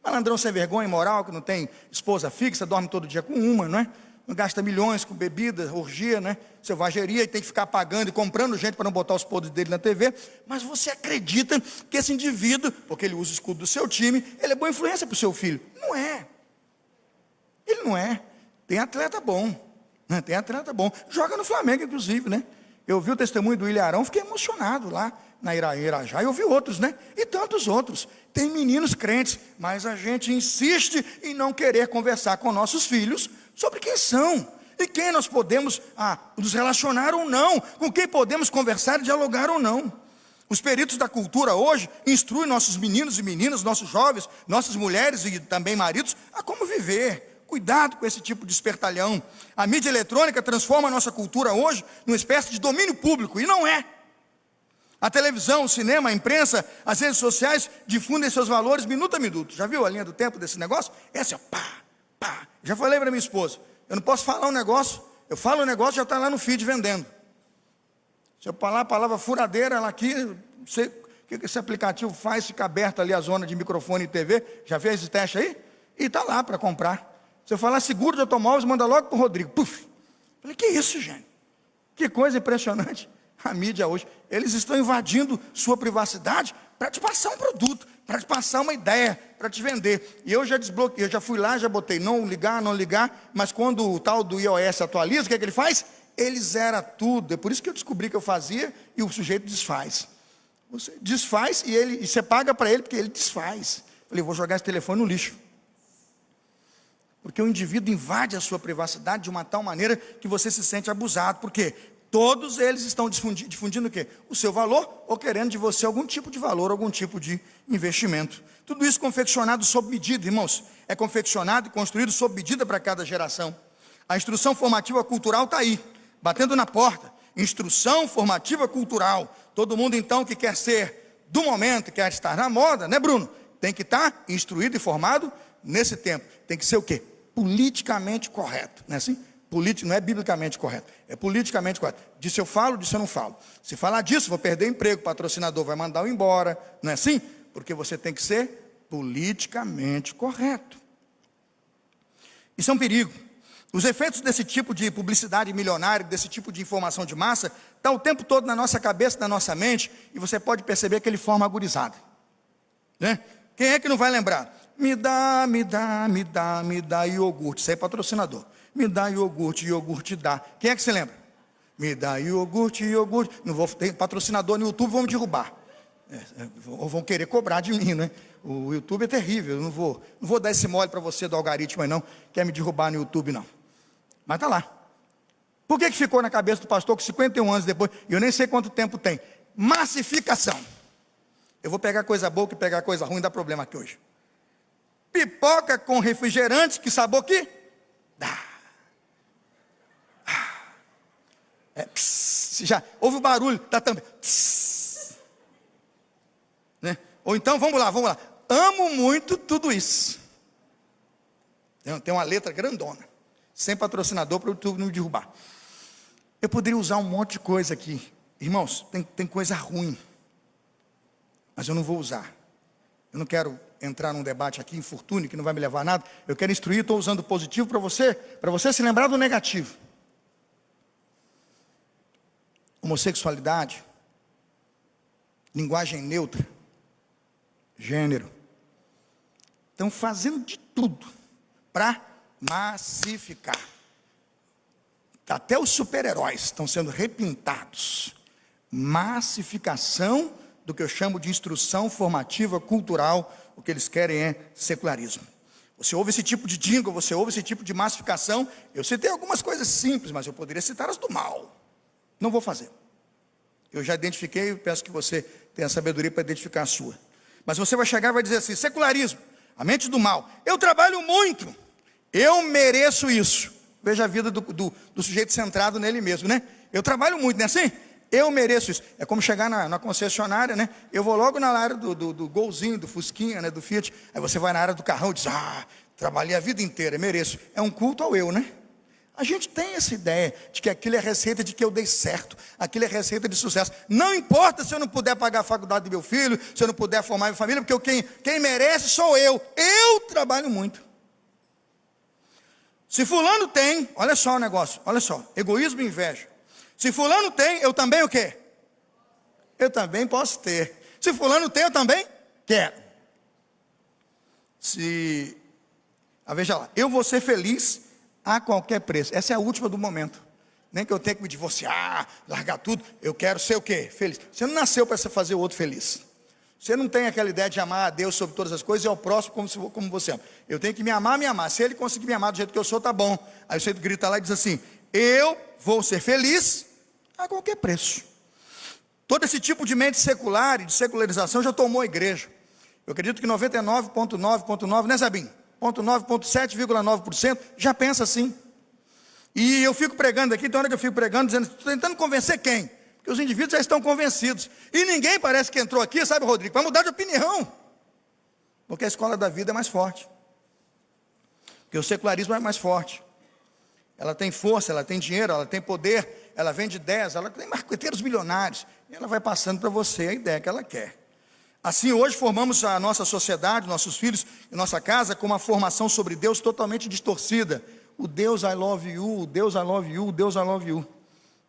Malandrão sem vergonha, imoral, que não tem esposa fixa, dorme todo dia com uma, não é? não gasta milhões com bebida, orgia, né? Selvageria, e tem que ficar pagando e comprando gente para não botar os podres dele na TV. Mas você acredita que esse indivíduo, porque ele usa o escudo do seu time, ele é boa influência para o seu filho? Não é. Ele não é. Tem atleta bom, né? Tem atleta bom. Joga no Flamengo, inclusive, né? Eu vi o testemunho do Ilharão, fiquei emocionado lá na Irajá. Eu vi outros, né? E tantos outros. Tem meninos crentes, mas a gente insiste em não querer conversar com nossos filhos sobre quem são e quem nós podemos nos relacionar ou não, com quem podemos conversar e dialogar ou não. Os peritos da cultura hoje instruem nossos meninos e meninas, nossos jovens, nossas mulheres e também maridos a como viver. Cuidado com esse tipo de espertalhão. A mídia eletrônica transforma a nossa cultura hoje numa espécie de domínio público, e não é. A televisão, o cinema, a imprensa, as redes sociais difundem seus valores minuto a minuto. Já viu a linha do tempo desse negócio? É assim, ó, pá, pá. Já falei para minha esposa, eu não posso falar um negócio, eu falo um negócio, já está lá no feed vendendo. Se eu falar a palavra furadeira, ela aqui, não sei o que esse aplicativo faz, fica aberta ali a zona de microfone e TV, já fez esse teste aí? E está lá para comprar. Se eu falar seguro de automóveis, manda logo para o Rodrigo. Puf! Falei, que isso, gente? Que coisa impressionante. A mídia hoje, eles estão invadindo sua privacidade para te passar um produto, para te passar uma ideia, para te vender. E eu já desbloqueei, eu já fui lá, já botei não ligar, mas quando o tal do iOS atualiza, o que é que ele faz? Ele zera tudo. É por isso que eu descobri que eu fazia e o sujeito desfaz. Você desfaz e você paga para ele porque ele desfaz. Falei, vou jogar esse telefone no lixo. Porque o indivíduo invade a sua privacidade de uma tal maneira que você se sente abusado. Por quê? Todos eles estão difundindo o quê? O seu valor, ou querendo de você algum tipo de valor, algum tipo de investimento. Tudo isso confeccionado sob medida, irmãos. É confeccionado e construído sob medida para cada geração. A instrução formativa cultural está aí, batendo na porta. Instrução formativa cultural. Todo mundo então que quer ser do momento, quer estar na moda, né, Bruno? Tem que estar instruído e formado nesse tempo. Tem que ser o quê? Politicamente correto, não é assim? Não é biblicamente correto, é politicamente correto. Disso eu falo, disso eu não falo. Se falar disso, vou perder emprego, o patrocinador vai mandar eu embora, não é assim? Porque você tem que ser politicamente correto. Isso é um perigo. Os efeitos desse tipo de publicidade milionária, desse tipo de informação de massa, está o tempo todo na nossa cabeça, na nossa mente, e você pode perceber que ele forma agorizada, né? Quem é que não vai lembrar? Me dá iogurte. Isso aí é patrocinador. Me dá iogurte, iogurte dá. Quem é que se lembra? Me dá iogurte. Não vou ter patrocinador no YouTube, vão me derrubar. Ou vão querer cobrar de mim, né? O YouTube é terrível. Eu não vou dar esse mole para você do algoritmo aí não. Quer me derrubar no YouTube não. Mas está lá. Por que ficou na cabeça do pastor que 51 anos depois, e eu nem sei quanto tempo tem? Massificação. Eu vou pegar coisa boa que pegar coisa ruim, dá problema aqui hoje. Pipoca com refrigerante, que sabor que dá. Já ouve o barulho, tá também. Né? Ou então, vamos lá. Amo muito tudo isso. Tem uma letra grandona. Sem patrocinador para o YouTube não me derrubar. Eu poderia usar um monte de coisa aqui. Irmãos, tem coisa ruim. Mas eu não vou usar. Eu não quero entrar num debate aqui, infortúnio, que não vai me levar a nada. Eu quero instruir, estou usando o positivo para você se lembrar do negativo. Homossexualidade, linguagem neutra, gênero. Estão fazendo de tudo para massificar. Até os super-heróis estão sendo repintados. Massificação do que eu chamo de instrução formativa cultural. O que eles querem é secularismo. Você ouve esse tipo de jingle, você ouve esse tipo de massificação. Eu citei algumas coisas simples, mas eu poderia citar as do mal. Não vou fazer. Eu já identifiquei, peço que você tenha sabedoria para identificar a sua. Mas você vai chegar e vai dizer assim, secularismo, a mente do mal. Eu trabalho muito, eu mereço isso. Veja a vida do sujeito centrado nele mesmo, né? Eu trabalho muito, não é assim? Eu mereço isso. É como chegar na concessionária, né? Eu vou logo na área do golzinho, do fusquinha, né? Do Fiat. Aí você vai na área do carrão e diz, trabalhei a vida inteira, mereço. É um culto ao eu, né? A gente tem essa ideia de que aquilo é receita de que eu dei certo. Aquilo é receita de sucesso. Não importa se eu não puder pagar a faculdade do meu filho, se eu não puder formar minha família, porque quem merece sou eu. Eu trabalho muito. Se fulano tem, olha só o negócio, olha só, egoísmo e inveja. Se fulano tem, eu também o quê? Eu também posso ter. Se fulano tem, eu também quero. Veja lá, eu vou ser feliz a qualquer preço. Essa é a última do momento. Nem que eu tenha que me divorciar, largar tudo. Eu quero ser o quê? Feliz. Você não nasceu para fazer o outro feliz. Você não tem aquela ideia de amar a Deus sobre todas as coisas e ao próximo como você ama. Eu tenho que me amar. Se ele conseguir me amar do jeito que eu sou, tá bom. Aí você grita lá e diz assim, eu vou ser feliz a qualquer preço. Todo esse tipo de mente secular e de secularização já tomou a igreja. Eu acredito que 99,9,9, né, Zabim? 9,7,9% já pensa assim. E eu fico pregando aqui, tem hora que eu fico pregando, dizendo, tentando convencer quem? Porque os indivíduos já estão convencidos. E ninguém parece que entrou aqui, sabe, Rodrigo, para mudar de opinião. Porque a escola da vida é mais forte. Porque o secularismo é mais forte. Ela tem força, ela tem dinheiro, ela tem poder, ela vende ideias, ela tem marqueteiros milionários. E ela vai passando para você a ideia que ela quer. Assim, hoje formamos a nossa sociedade, nossos filhos e nossa casa com uma formação sobre Deus totalmente distorcida. O Deus I love you, o Deus I love you, o Deus I love you.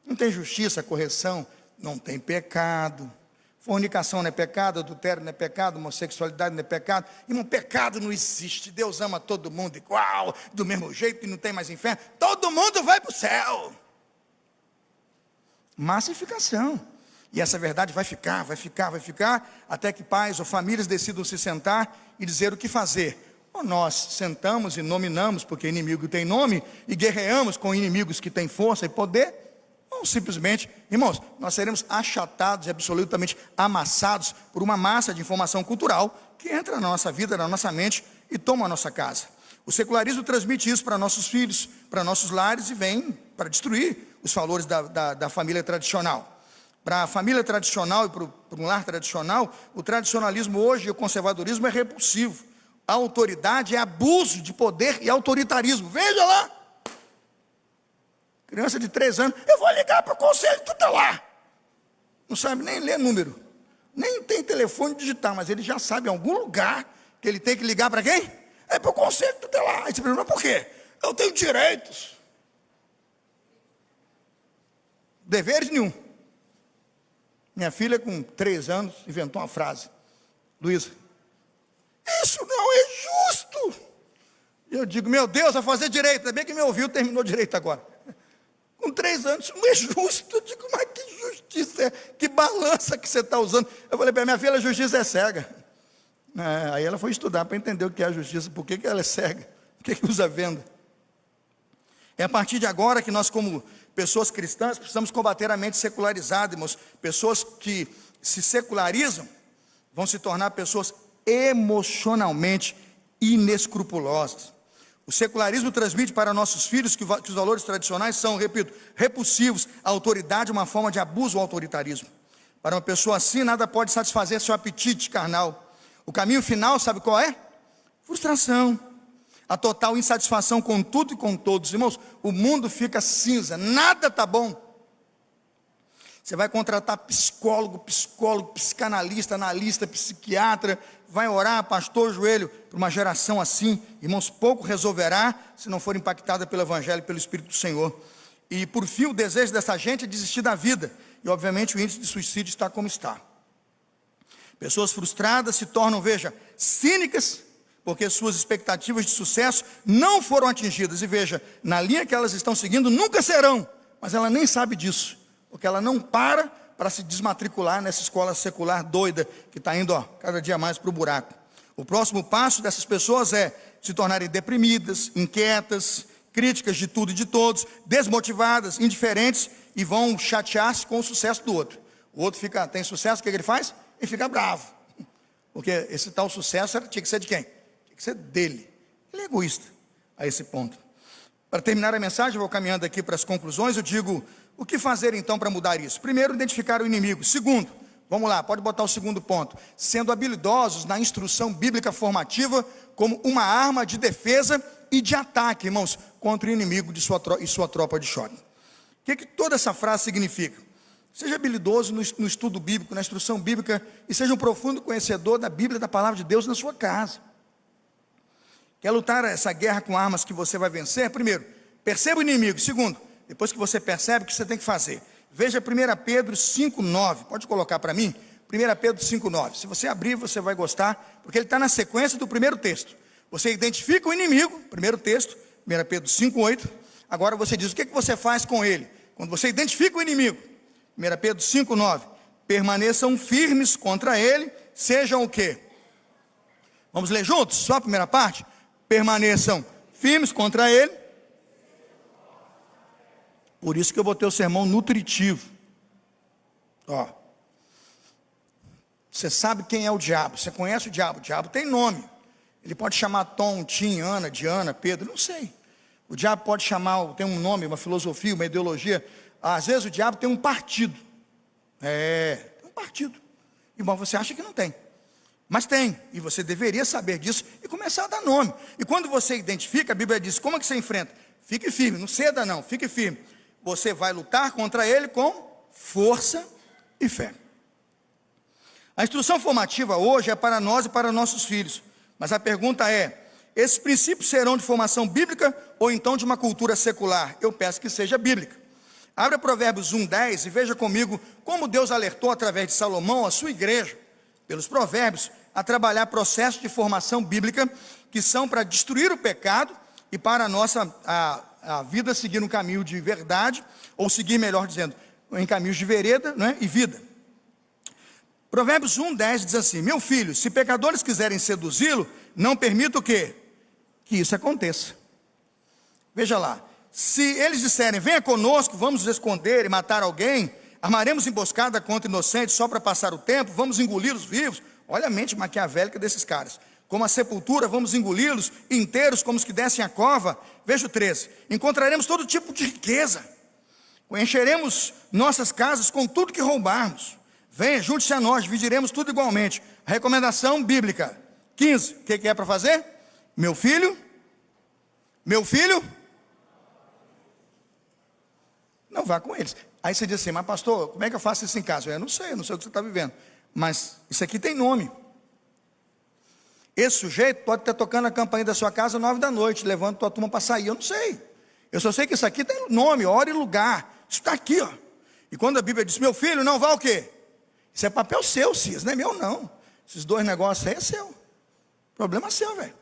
Não tem justiça, correção, não tem pecado. Fornicação não é pecado, adultério não é pecado, homossexualidade não é pecado. Irmão, pecado não existe. Deus ama todo mundo igual, do mesmo jeito, e não tem mais inferno. Todo mundo vai para o céu. Massificação. E essa verdade vai ficar, até que pais ou famílias decidam se sentar e dizer o que fazer. Ou nós sentamos e nominamos, porque inimigo tem nome, e guerreamos com inimigos que têm força e poder, ou simplesmente, irmãos, nós seremos achatados e absolutamente amassados por uma massa de informação cultural que entra na nossa vida, na nossa mente e toma a nossa casa. O secularismo transmite isso para nossos filhos, para nossos lares e vem para destruir os valores da família tradicional. Para a família tradicional e para um lar tradicional, o tradicionalismo hoje e o conservadorismo é repulsivo. A autoridade é abuso de poder e autoritarismo. Veja lá. Criança de 3 anos, eu vou ligar para o conselho tutelar. Não sabe nem ler número. Nem tem telefone digital, mas ele já sabe em algum lugar que ele tem que ligar para quem? É para o conselho tutelar. Aí você pergunta, por quê? Eu tenho direitos. Deveres nenhum. Minha filha com 3 anos inventou uma frase. Luísa, isso não é justo. Eu digo, meu Deus, vai fazer direito. Ainda bem que me ouviu, terminou direito agora. Com 3 anos, isso não é justo. Eu digo, mas que justiça é? Que balança que você está usando? Eu falei para minha filha, a justiça é cega. Aí ela foi estudar para entender o que é a justiça, por que ela é cega, por que usa venda. É a partir de agora que nós, como pessoas cristãs, precisamos combater a mente secularizada, irmãos. Pessoas que se secularizam vão se tornar pessoas emocionalmente inescrupulosas. O secularismo transmite para nossos filhos que os valores tradicionais são, repito, repulsivos. A autoridade é uma forma de abuso ou autoritarismo. Para uma pessoa assim, nada pode satisfazer seu apetite carnal. O caminho final, sabe qual é? Frustração. A total insatisfação com tudo e com todos. Irmãos, o mundo fica cinza, nada está bom. Você vai contratar psicólogo, psicanalista, analista, psiquiatra, vai orar, pastor, joelho, para uma geração assim, irmãos, pouco resolverá se não for impactada pelo Evangelho e pelo Espírito do Senhor. E por fim, o desejo dessa gente é desistir da vida. E obviamente o índice de suicídio está como está. Pessoas frustradas se tornam, veja, cínicas, porque suas expectativas de sucesso não foram atingidas. E veja, na linha que elas estão seguindo, nunca serão. Mas ela nem sabe disso, porque ela não para se desmatricular nessa escola secular doida, que está indo cada dia mais para o buraco. O próximo passo dessas pessoas é se tornarem deprimidas, inquietas, críticas de tudo e de todos, desmotivadas, indiferentes, e vão chatear-se com o sucesso do outro. O outro tem sucesso, o que ele faz? Ele fica bravo. Porque esse tal sucesso tinha que ser de quem? Tinha que ser dele. Ele é egoísta a esse ponto. Para terminar a mensagem, eu vou caminhando aqui para as conclusões, eu digo, o que fazer então para mudar isso? Primeiro, identificar o inimigo. Segundo, vamos lá, pode botar o segundo ponto. Sendo habilidosos na instrução bíblica formativa como uma arma de defesa e de ataque, irmãos, contra o inimigo e sua tropa de choque. O que toda essa frase significa? Seja habilidoso no estudo bíblico, na instrução bíblica, e seja um profundo conhecedor da Bíblia, da palavra de Deus na sua casa. Quer lutar essa guerra com armas que você vai vencer? Primeiro, perceba o inimigo. Segundo, depois que você percebe, o que você tem que fazer? Veja 1 Pedro 5,9. Pode colocar para mim? 1 Pedro 5,9. Se você abrir, você vai gostar, porque ele está na sequência do primeiro texto. Você identifica o inimigo, primeiro texto, 1 Pedro 5,8. Agora você diz, o que você faz com ele? Quando você identifica o inimigo, 1 Pedro 5,9. Permaneçam firmes contra ele, sejam o quê? Vamos ler juntos? Só a primeira parte? Permaneçam firmes contra ele. Por isso que eu botei o sermão nutritivo. Ó. Você sabe quem é o diabo, você conhece o diabo tem nome. Ele pode chamar Tom, Tim, Ana, Diana, Pedro, não sei. O diabo pode chamar, tem um nome, uma filosofia, uma ideologia. Às vezes o diabo tem um partido. Tem um partido. Irmão, você acha que não tem. Mas tem, e você deveria saber disso e começar a dar nome. E quando você identifica, a Bíblia diz, como é que você enfrenta? Fique firme, não ceda não, fique firme. Você vai lutar contra ele com força e fé. A instrução formativa hoje é para nós e para nossos filhos. Mas a pergunta é, esses princípios serão de formação bíblica ou então de uma cultura secular? Eu peço que seja bíblica. Abra Provérbios 1:10 e veja comigo como Deus alertou através de Salomão a sua igreja, pelos provérbios, a trabalhar processos de formação bíblica que são para destruir o pecado e para a vida seguir um caminho de verdade, ou seguir, melhor dizendo, em caminhos de vereda, né, e vida. Provérbios 1:10 diz assim, meu filho, se pecadores quiserem seduzi-lo, não permita o quê? Que isso aconteça. Veja lá, se eles disserem, venha conosco, vamos nos esconder e matar alguém, armaremos emboscada contra inocentes só para passar o tempo, vamos engoli-los vivos. Olha a mente maquiavélica desses caras. Como a sepultura, vamos engoli-los inteiros como os que descem a cova. Veja o 13, encontraremos todo tipo de riqueza, encheremos nossas casas com tudo que roubarmos. Venha, junte-se a nós, dividiremos tudo igualmente. A recomendação bíblica. 15, o que é para fazer? Meu filho, não vá com eles. Aí você diz assim, mas pastor, como é que eu faço isso em casa? Eu não sei o que você está vivendo. Mas isso aqui tem nome. Esse sujeito pode estar tocando a campainha da sua casa 9 da noite, levando tua turma para sair, eu não sei. Eu só sei que isso aqui tem nome, hora e lugar. Isso está aqui, ó. E quando a Bíblia diz, meu filho, não vá o quê? Isso é papel seu, Cis, não é meu não. Esses dois negócios aí é seu. Problema seu, velho.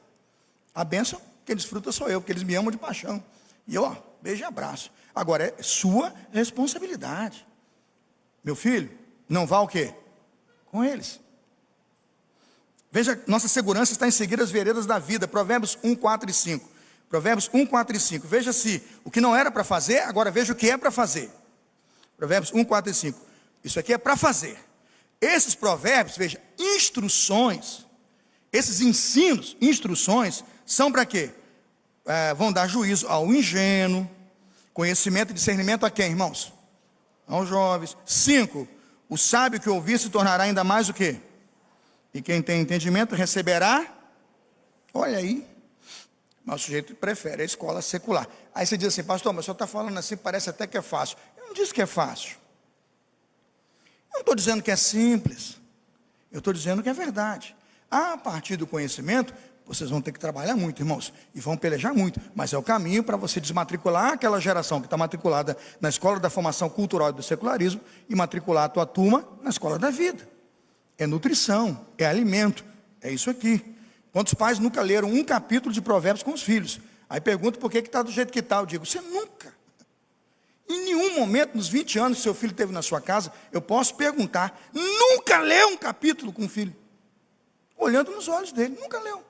A bênção que desfruta sou eu, porque eles me amam de paixão. E eu, ó, beijo e abraço. Agora é sua responsabilidade. Meu filho, não vá o quê? Com eles. Veja, nossa segurança está em seguir as veredas da vida. Provérbios 1, 4 e 5. Provérbios 1, 4 e 5. Veja se o que não era para fazer, agora veja o que é para fazer. Provérbios 1, 4 e 5. Isso aqui é para fazer. Esses provérbios, veja, instruções, esses ensinos, instruções, são para quê? Vão dar juízo ao ingênuo, conhecimento e discernimento a quem, irmãos? Aos jovens. 5, o sábio que ouvir se tornará ainda mais o quê? E quem tem entendimento receberá, olha aí, mas o sujeito prefere a escola secular. Aí você diz assim, pastor, mas o senhor está falando assim, parece até que é fácil. Eu não disse que é fácil. Eu não estou dizendo que é simples. Eu estou dizendo que é verdade. A partir do conhecimento, vocês vão ter que trabalhar muito, irmãos, e vão pelejar muito, mas é o caminho para você desmatricular aquela geração que está matriculada na escola da formação cultural e do secularismo e matricular a tua turma na escola da vida. É nutrição, é alimento, é isso aqui. Quantos pais nunca leram um capítulo de Provérbios com os filhos? Aí pergunto por que está do jeito que está. Eu digo, você nunca, em nenhum momento, nos 20 anos que seu filho teve na sua casa, eu posso perguntar, nunca leu um capítulo com o filho? Olhando nos olhos dele, nunca leu.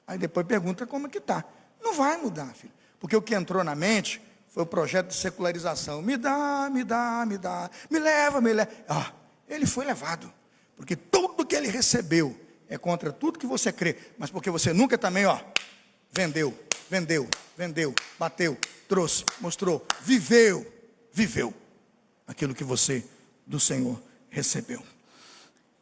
Aí depois pergunta como é que está. Não vai mudar, filho. Porque o que entrou na mente foi o projeto de secularização. Me dá, me leva. Ele foi levado. Porque tudo que ele recebeu é contra tudo que você crê. Mas porque você nunca também, vendeu, bateu, trouxe, mostrou, viveu aquilo que você do Senhor recebeu.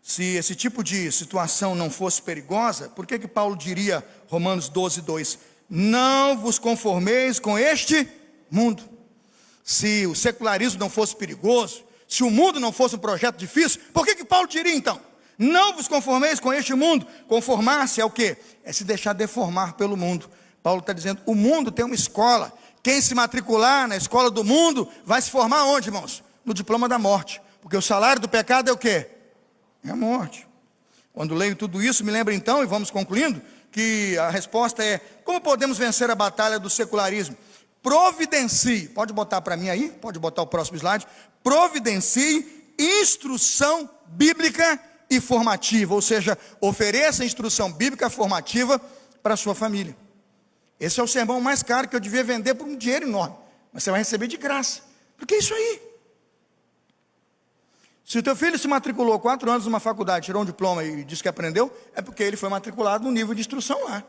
Se esse tipo de situação não fosse perigosa, por que Paulo diria, Romanos 12:2, não vos conformeis com este mundo? Se o secularismo não fosse perigoso, se o mundo não fosse um projeto difícil, por que Paulo diria então, Não vos conformeis com este mundo. Conformar-se é o quê? É se deixar deformar pelo mundo. Paulo está dizendo, o mundo tem uma escola. Quem se matricular na escola do mundo, vai se formar onde, irmãos? No diploma da morte. Porque o salário do pecado é o quê? É a morte. Quando leio tudo isso, me lembro então, e vamos concluindo, que a resposta é, como podemos vencer a batalha do secularismo? Providencie, pode botar para mim aí, pode botar o próximo slide, providencie instrução bíblica e formativa, ou seja, ofereça instrução bíblica formativa para a sua família. Esse é o sermão mais caro que eu devia vender por um dinheiro enorme, mas você vai receber de graça, porque é isso aí. Se o teu filho se matriculou 4 anos numa faculdade, tirou um diploma e disse que aprendeu, é porque ele foi matriculado no nível de instrução lá.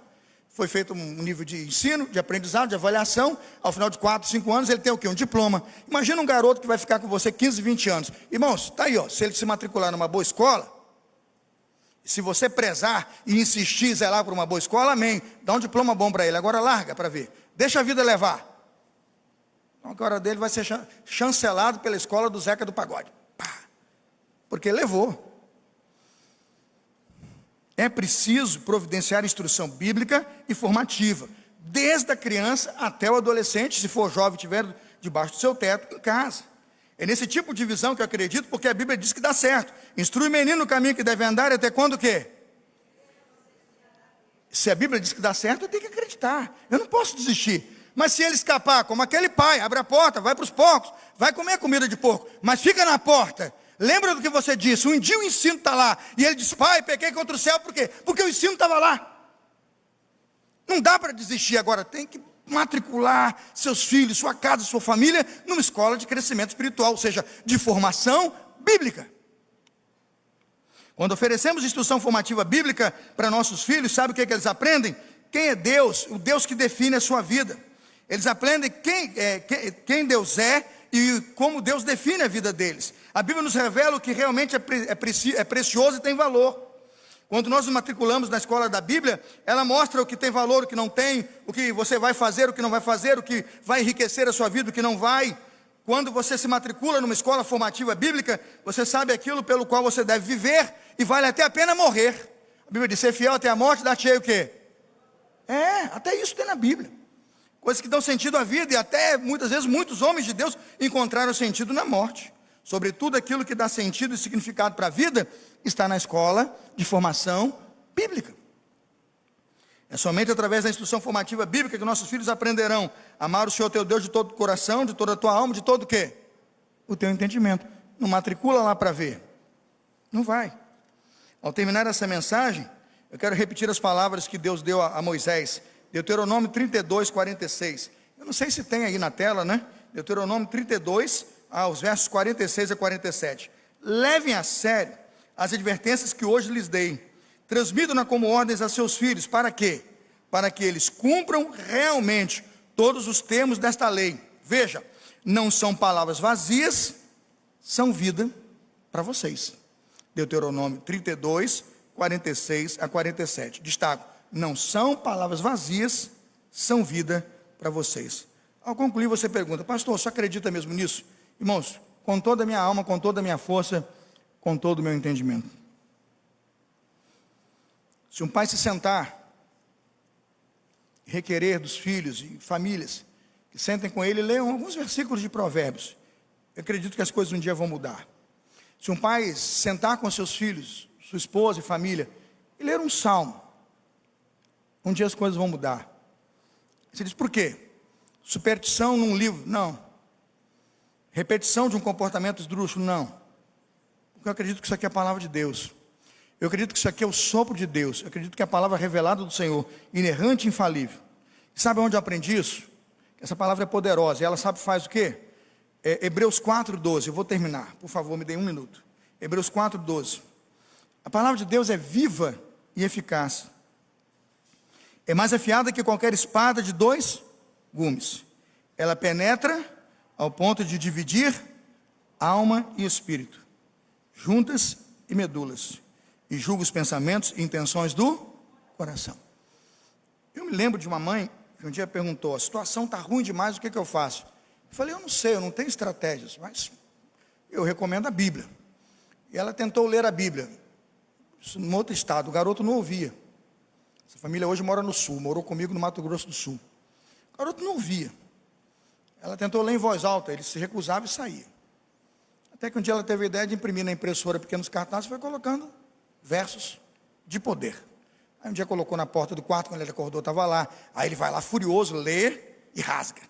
Foi feito um nível de ensino, de aprendizado, de avaliação. Ao final de 4, 5 anos, ele tem o quê? Um diploma. Imagina um garoto que vai ficar com você 15, 20 anos. Irmãos, está aí, ó, se ele se matricular numa boa escola, se você prezar e insistir, zelar por uma boa escola, amém. Dá um diploma bom para ele. Agora larga para ver. Deixa a vida levar. Então, a hora dele vai ser chancelado pela escola do Zeca do Pagode. Pá. Porque levou. É preciso providenciar instrução bíblica e formativa, desde a criança até o adolescente, se for jovem, estiver debaixo do seu teto, em casa. É nesse tipo de visão que eu acredito, porque a Bíblia diz que dá certo. Instrui o menino no caminho que deve andar, e até quando o quê? Se a Bíblia diz que dá certo, eu tenho que acreditar. Eu não posso desistir. Mas se ele escapar, como aquele pai, abre a porta, vai para os porcos, vai comer comida de porco, mas fica na porta. Lembra do que você disse, um dia o ensino está lá, e ele diz, pai, pequei contra o céu, por quê? Porque o ensino estava lá. Não dá para desistir agora, tem que matricular seus filhos, sua casa, sua família, numa escola de crescimento espiritual, ou seja, de formação bíblica. Quando oferecemos instrução formativa bíblica para nossos filhos, sabe o que eles aprendem? Quem é Deus, o Deus que define a sua vida. Eles aprendem quem Deus é, e como Deus define a vida deles. A Bíblia nos revela o que realmente é precioso e tem valor. Quando nós nos matriculamos na escola da Bíblia, ela mostra o que tem valor, o que não tem, o que você vai fazer, o que não vai fazer, o que vai enriquecer a sua vida, o que não vai. Quando você se matricula numa escola formativa bíblica, você sabe aquilo pelo qual você deve viver, e vale até a pena morrer. A Bíblia diz, ser fiel até a morte, dá-te-ei o quê? Até isso tem na Bíblia. Coisas que dão sentido à vida, e até muitas vezes muitos homens de Deus encontraram sentido na morte. Sobretudo aquilo que dá sentido e significado para a vida, está na escola de formação bíblica. É somente através da instrução formativa bíblica que nossos filhos aprenderão a amar o Senhor teu Deus de todo o coração, de toda a tua alma, de todo o quê? O teu entendimento. Não matricula lá para ver. Não vai. Ao terminar essa mensagem, eu quero repetir as palavras que Deus deu a Moisés. Deuteronômio 32, 46. Eu não sei se tem aí na tela, né? Deuteronômio 32, os versos 46 a 47. Levem a sério as advertências que hoje lhes dei. Transmitam-na como ordens a seus filhos. Para quê? Para que eles cumpram realmente todos os termos desta lei. Veja, não são palavras vazias, são vida para vocês. Deuteronômio 32, 46 a 47. Destaco, não são palavras vazias, são vida para vocês. Ao concluir, você pergunta, pastor, você acredita mesmo nisso? Irmãos, com toda a minha alma, com toda a minha força, com todo o meu entendimento. Se um pai se sentar, requerer dos filhos e famílias, que sentem com ele e leiam alguns versículos de Provérbios, eu acredito que as coisas um dia vão mudar. Se um pai sentar com seus filhos, sua esposa e família, e ler um salmo, um dia as coisas vão mudar. Você diz, por quê? Superstição num livro? Não. Repetição de um comportamento esdrúxulo? Não. Porque eu acredito que isso aqui é a palavra de Deus. Eu acredito que isso aqui é o sopro de Deus. Eu acredito que é a palavra revelada do Senhor, inerrante e infalível. E sabe onde eu aprendi isso? Essa palavra é poderosa. E ela sabe faz o quê? Hebreus 4:12. Eu vou terminar. Por favor, me dê 1 minuto. Hebreus 4:12. A palavra de Deus é viva e eficaz. É mais afiada que qualquer espada de 2 gumes. Ela penetra ao ponto de dividir alma e espírito, juntas e medulas, e julga os pensamentos e intenções do coração. Eu me lembro de uma mãe que um dia perguntou, a situação está ruim demais, o que eu faço? Eu falei, eu não sei, eu não tenho estratégias, mas eu recomendo a Bíblia. E ela tentou ler a Bíblia. isso em outro estado, o garoto não ouvia. Essa família hoje mora no sul, morou comigo no Mato Grosso do Sul. O garoto não ouvia. Ela tentou ler em voz alta, ele se recusava e saía. Até que um dia ela teve a ideia de imprimir na impressora pequenos cartazes e foi colocando versos de poder. Aí um dia colocou na porta do quarto, quando ele acordou, estava lá. Aí ele vai lá furioso, lê e rasga.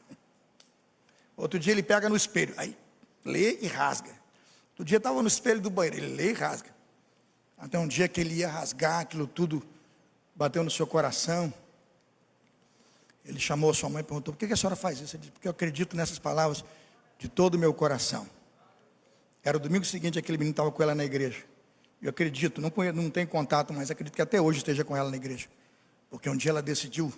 Outro dia ele pega no espelho, aí lê e rasga. Outro dia estava no espelho do banheiro, ele lê e rasga. Até um dia que ele ia rasgar, aquilo tudo bateu no seu coração. Ele chamou a sua mãe e perguntou: por que a senhora faz isso? Ele disse: porque eu acredito nessas palavras de todo o meu coração. Era o domingo seguinte, aquele menino estava com ela na igreja. Eu acredito, não tenho contato, mas acredito que até hoje esteja com ela na igreja. Porque um dia ela decidiu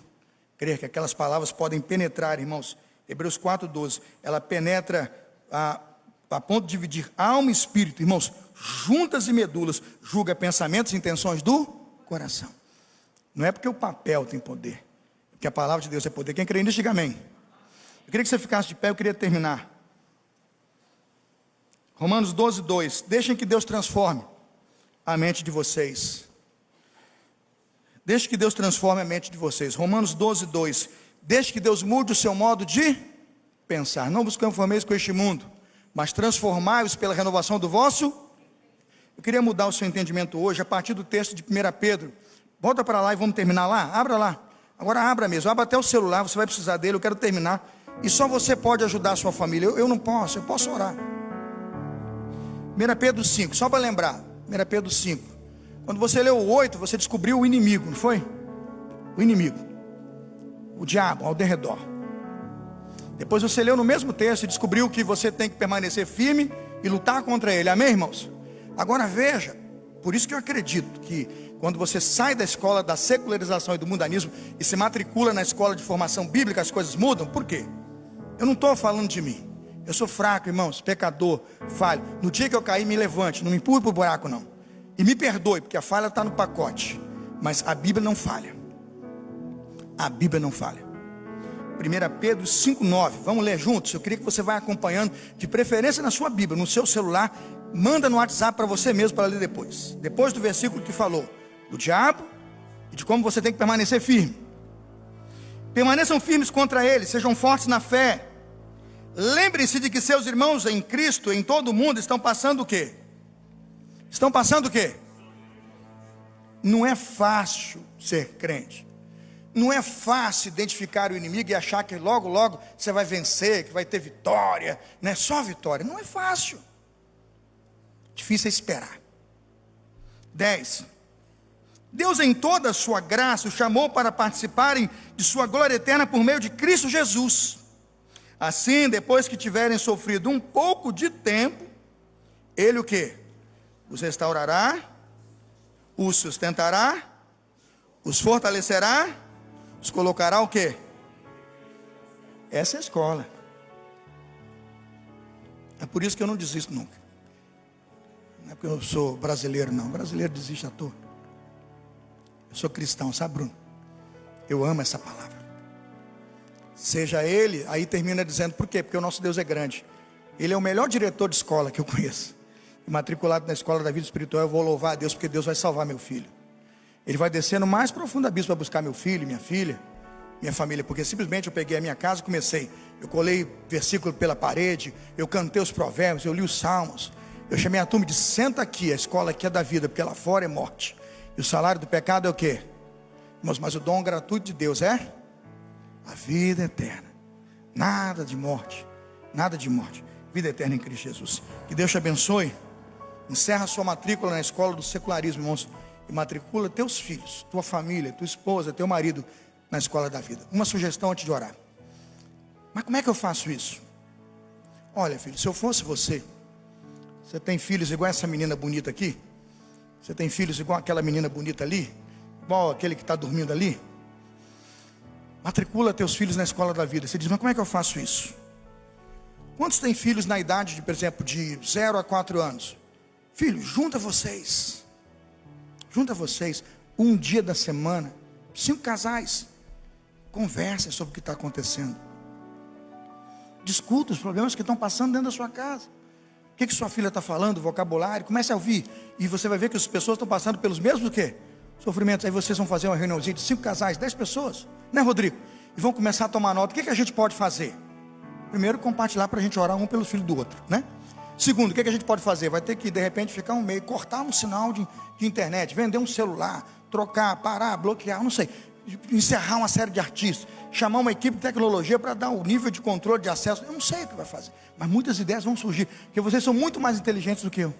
crer que aquelas palavras podem penetrar, irmãos. Hebreus 4:12, ela penetra a ponto de dividir alma e espírito, irmãos, juntas e medulas, julga pensamentos e intenções do coração. Não é porque o papel tem poder, é porque a palavra de Deus é poder. Quem crê nisso, diga amém. Eu queria que você ficasse de pé, eu queria terminar. Romanos 12:2, deixem que Deus transforme a mente de vocês. Deixe que Deus transforme a mente de vocês. Romanos 12:2, deixe que Deus mude o seu modo de pensar. Não vos conformeis com este mundo, mas transformai-vos pela renovação do vosso. Eu queria mudar o seu entendimento hoje, a partir do texto de 1 Pedro. Volta para lá e vamos terminar lá. Abra lá. Agora abra mesmo, abra até o celular, você vai precisar dele, eu quero terminar. E só você pode ajudar a sua família. Eu não posso, eu posso orar. 1 Pedro 5, só para lembrar. 1 Pedro 5. Quando você leu o 8, você descobriu o inimigo, não foi? O inimigo. O diabo ao derredor. Depois você leu no mesmo texto e descobriu que você tem que permanecer firme e lutar contra ele. Amém, irmãos? Agora veja, por isso que eu acredito que quando você sai da escola da secularização e do mundanismo e se matricula na escola de formação bíblica, as coisas mudam. Por quê? Eu não estou falando de mim. Eu sou fraco, irmãos, pecador, falho. No dia que eu cair, me levante, não me empurre para o buraco, não. E me perdoe, porque a falha está no pacote. Mas a Bíblia não falha. A Bíblia não falha. 1 Pedro 5:9, vamos ler juntos? Eu queria que você vá acompanhando, de preferência na sua Bíblia, no seu celular. Manda no WhatsApp para você mesmo, para ler depois. Depois do versículo que falou do diabo e de como você tem que permanecer firme. Permaneçam firmes contra ele, sejam fortes na fé. Lembrem-se de que seus irmãos em Cristo, em todo o mundo, estão passando o quê? Estão passando o quê? Não é fácil ser crente. Não é fácil identificar o inimigo e achar que logo, logo você vai vencer, que vai ter vitória, né? Só vitória. Não é fácil. Difícil é esperar. 10. Deus em toda a sua graça os chamou para participarem de sua glória eterna por meio de Cristo Jesus. Assim, depois que tiverem sofrido um pouco de tempo, Ele o quê? Os restaurará, os sustentará, os fortalecerá, os colocará o quê? Essa é a escola. É por isso que eu não desisto nunca. Não é porque eu sou brasileiro, não. O brasileiro desiste à toa. Eu sou cristão, sabe, Bruno? Eu amo essa palavra. Seja ele, aí termina dizendo, por quê? Porque o nosso Deus é grande. Ele é o melhor diretor de escola que eu conheço. E matriculado na escola da vida espiritual, eu vou louvar a Deus, porque Deus vai salvar meu filho. Ele vai descer no mais profundo abismo para buscar meu filho, minha filha, minha família. Porque simplesmente eu peguei a minha casa e comecei. Eu colei versículo pela parede, eu cantei os provérbios, eu li os salmos. Eu chamei a turma e disse, senta aqui, a escola aqui é da vida, porque lá fora é morte. E o salário do pecado é o quê? Irmãos, mas o dom gratuito de Deus é a vida eterna. Nada de morte, nada de morte. Vida eterna em Cristo Jesus. Que Deus te abençoe. Encerra a sua matrícula na escola do secularismo, irmãos. E matricula teus filhos, tua família, tua esposa, teu marido na escola da vida. Uma sugestão antes de orar. Mas como é que eu faço isso? Olha, filho, se eu fosse você tem filhos igual essa menina bonita aqui? Você tem filhos igual aquela menina bonita ali? Igual aquele que está dormindo ali? Matricula teus filhos na escola da vida. Você diz, mas como é que eu faço isso? Quantos têm filhos na idade, por exemplo, de 0 a 4 anos? Filho, junta vocês um dia da semana, 5 casais, conversem sobre o que está acontecendo, discutam os problemas que estão passando dentro da sua casa. O que sua filha está falando, vocabulário, comece a ouvir. E você vai ver que as pessoas estão passando pelos mesmos o quê? Sofrimentos. Aí vocês vão fazer uma reuniãozinha de 5 casais, 10 pessoas, né, Rodrigo? E vão começar a tomar nota. O que a gente pode fazer? Primeiro, compartilhar para a gente orar um pelo filho do outro, né? Segundo, o que a gente pode fazer? Vai ter que, de repente, ficar um meio, cortar um sinal de internet, vender um celular, trocar, parar, bloquear, não sei. Encerrar uma série de artistas, chamar uma equipe de tecnologia para dar o nível de controle de acesso. Eu não sei o que vai fazer, mas muitas ideias vão surgir, porque vocês são muito mais inteligentes do que eu.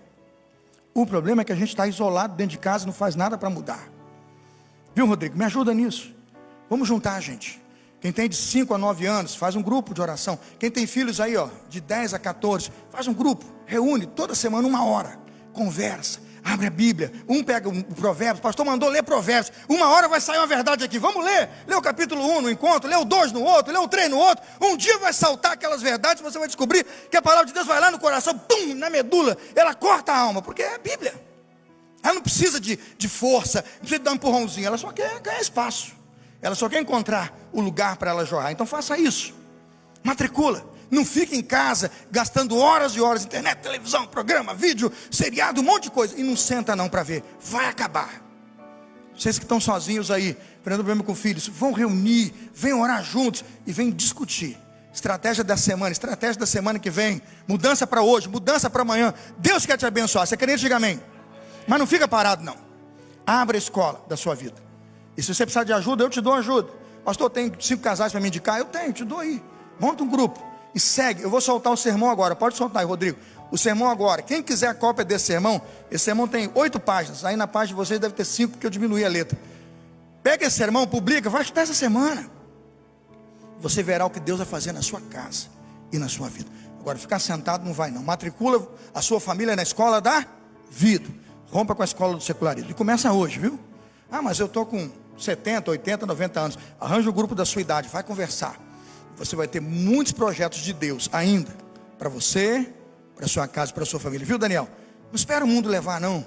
O problema é que a gente está isolado dentro de casa e não faz nada para mudar. Viu, Rodrigo? Me ajuda nisso. Vamos juntar, gente. Quem tem de 5 a 9 anos, faz um grupo de oração. Quem tem filhos aí, ó, de 10 a 14, faz um grupo, reúne toda semana 1 hora, conversa, abre a Bíblia, um pega o Provérbios, o pastor mandou ler Provérbios, 1 hora vai sair uma verdade aqui, vamos ler o capítulo 1 no encontro, lê o 2 no outro, lê o 3 no outro, um dia vai saltar aquelas verdades, você vai descobrir que a palavra de Deus vai lá no coração, pum, na medula, ela corta a alma, porque é a Bíblia, ela não precisa de força, não precisa de dar um empurrãozinho, ela só quer ganhar espaço. Ela só quer encontrar o lugar para ela jorrar. Então faça isso. Matricula. Não fique em casa gastando horas e horas. Internet, televisão, programa, vídeo, seriado, um monte de coisa. E não senta não para ver. Vai acabar. Vocês que estão sozinhos aí, tendo problema com filhos, vão reunir, venham orar juntos e venham discutir. Estratégia da semana, estratégia da semana que vem. Mudança para hoje, mudança para amanhã. Deus quer te abençoar. Você quer diga amém. Mas não fica parado não. Abra a escola da sua vida. E se você precisar de ajuda, eu te dou ajuda. Pastor, tem 5 casais para me indicar? Eu tenho, te dou aí. Monta um grupo e segue. Eu vou soltar o sermão agora. Pode soltar aí, Rodrigo. O sermão agora. Quem quiser a cópia desse sermão, esse sermão tem 8 páginas. Aí na página de vocês deve ter 5, porque eu diminuí a letra. Pega esse sermão, publica, vai estudar essa semana. Você verá o que Deus vai fazer na sua casa e na sua vida. Agora, ficar sentado não vai não. Matricula a sua família na escola da vida. Rompa com a escola do secularismo. E começa hoje, viu? Ah, mas eu estou com 70, 80, 90 anos. Arranja o grupo da sua idade, vai conversar. Você vai ter muitos projetos de Deus ainda. Para você, para sua casa, para sua família. Viu, Daniel? Não espera o mundo levar, não.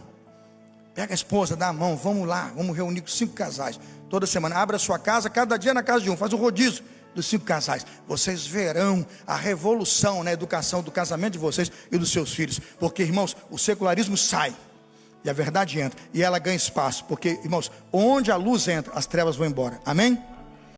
Pega a esposa, dá a mão, vamos lá. Vamos reunir com 5 casais. Toda semana, abre a sua casa, cada dia na casa de um. Faz um rodízio dos 5 casais. Vocês verão a revolução na educação do casamento de vocês e dos seus filhos. Porque, irmãos, o secularismo sai. E a verdade entra, e ela ganha espaço, porque, irmãos, onde a luz entra, as trevas vão embora, amém?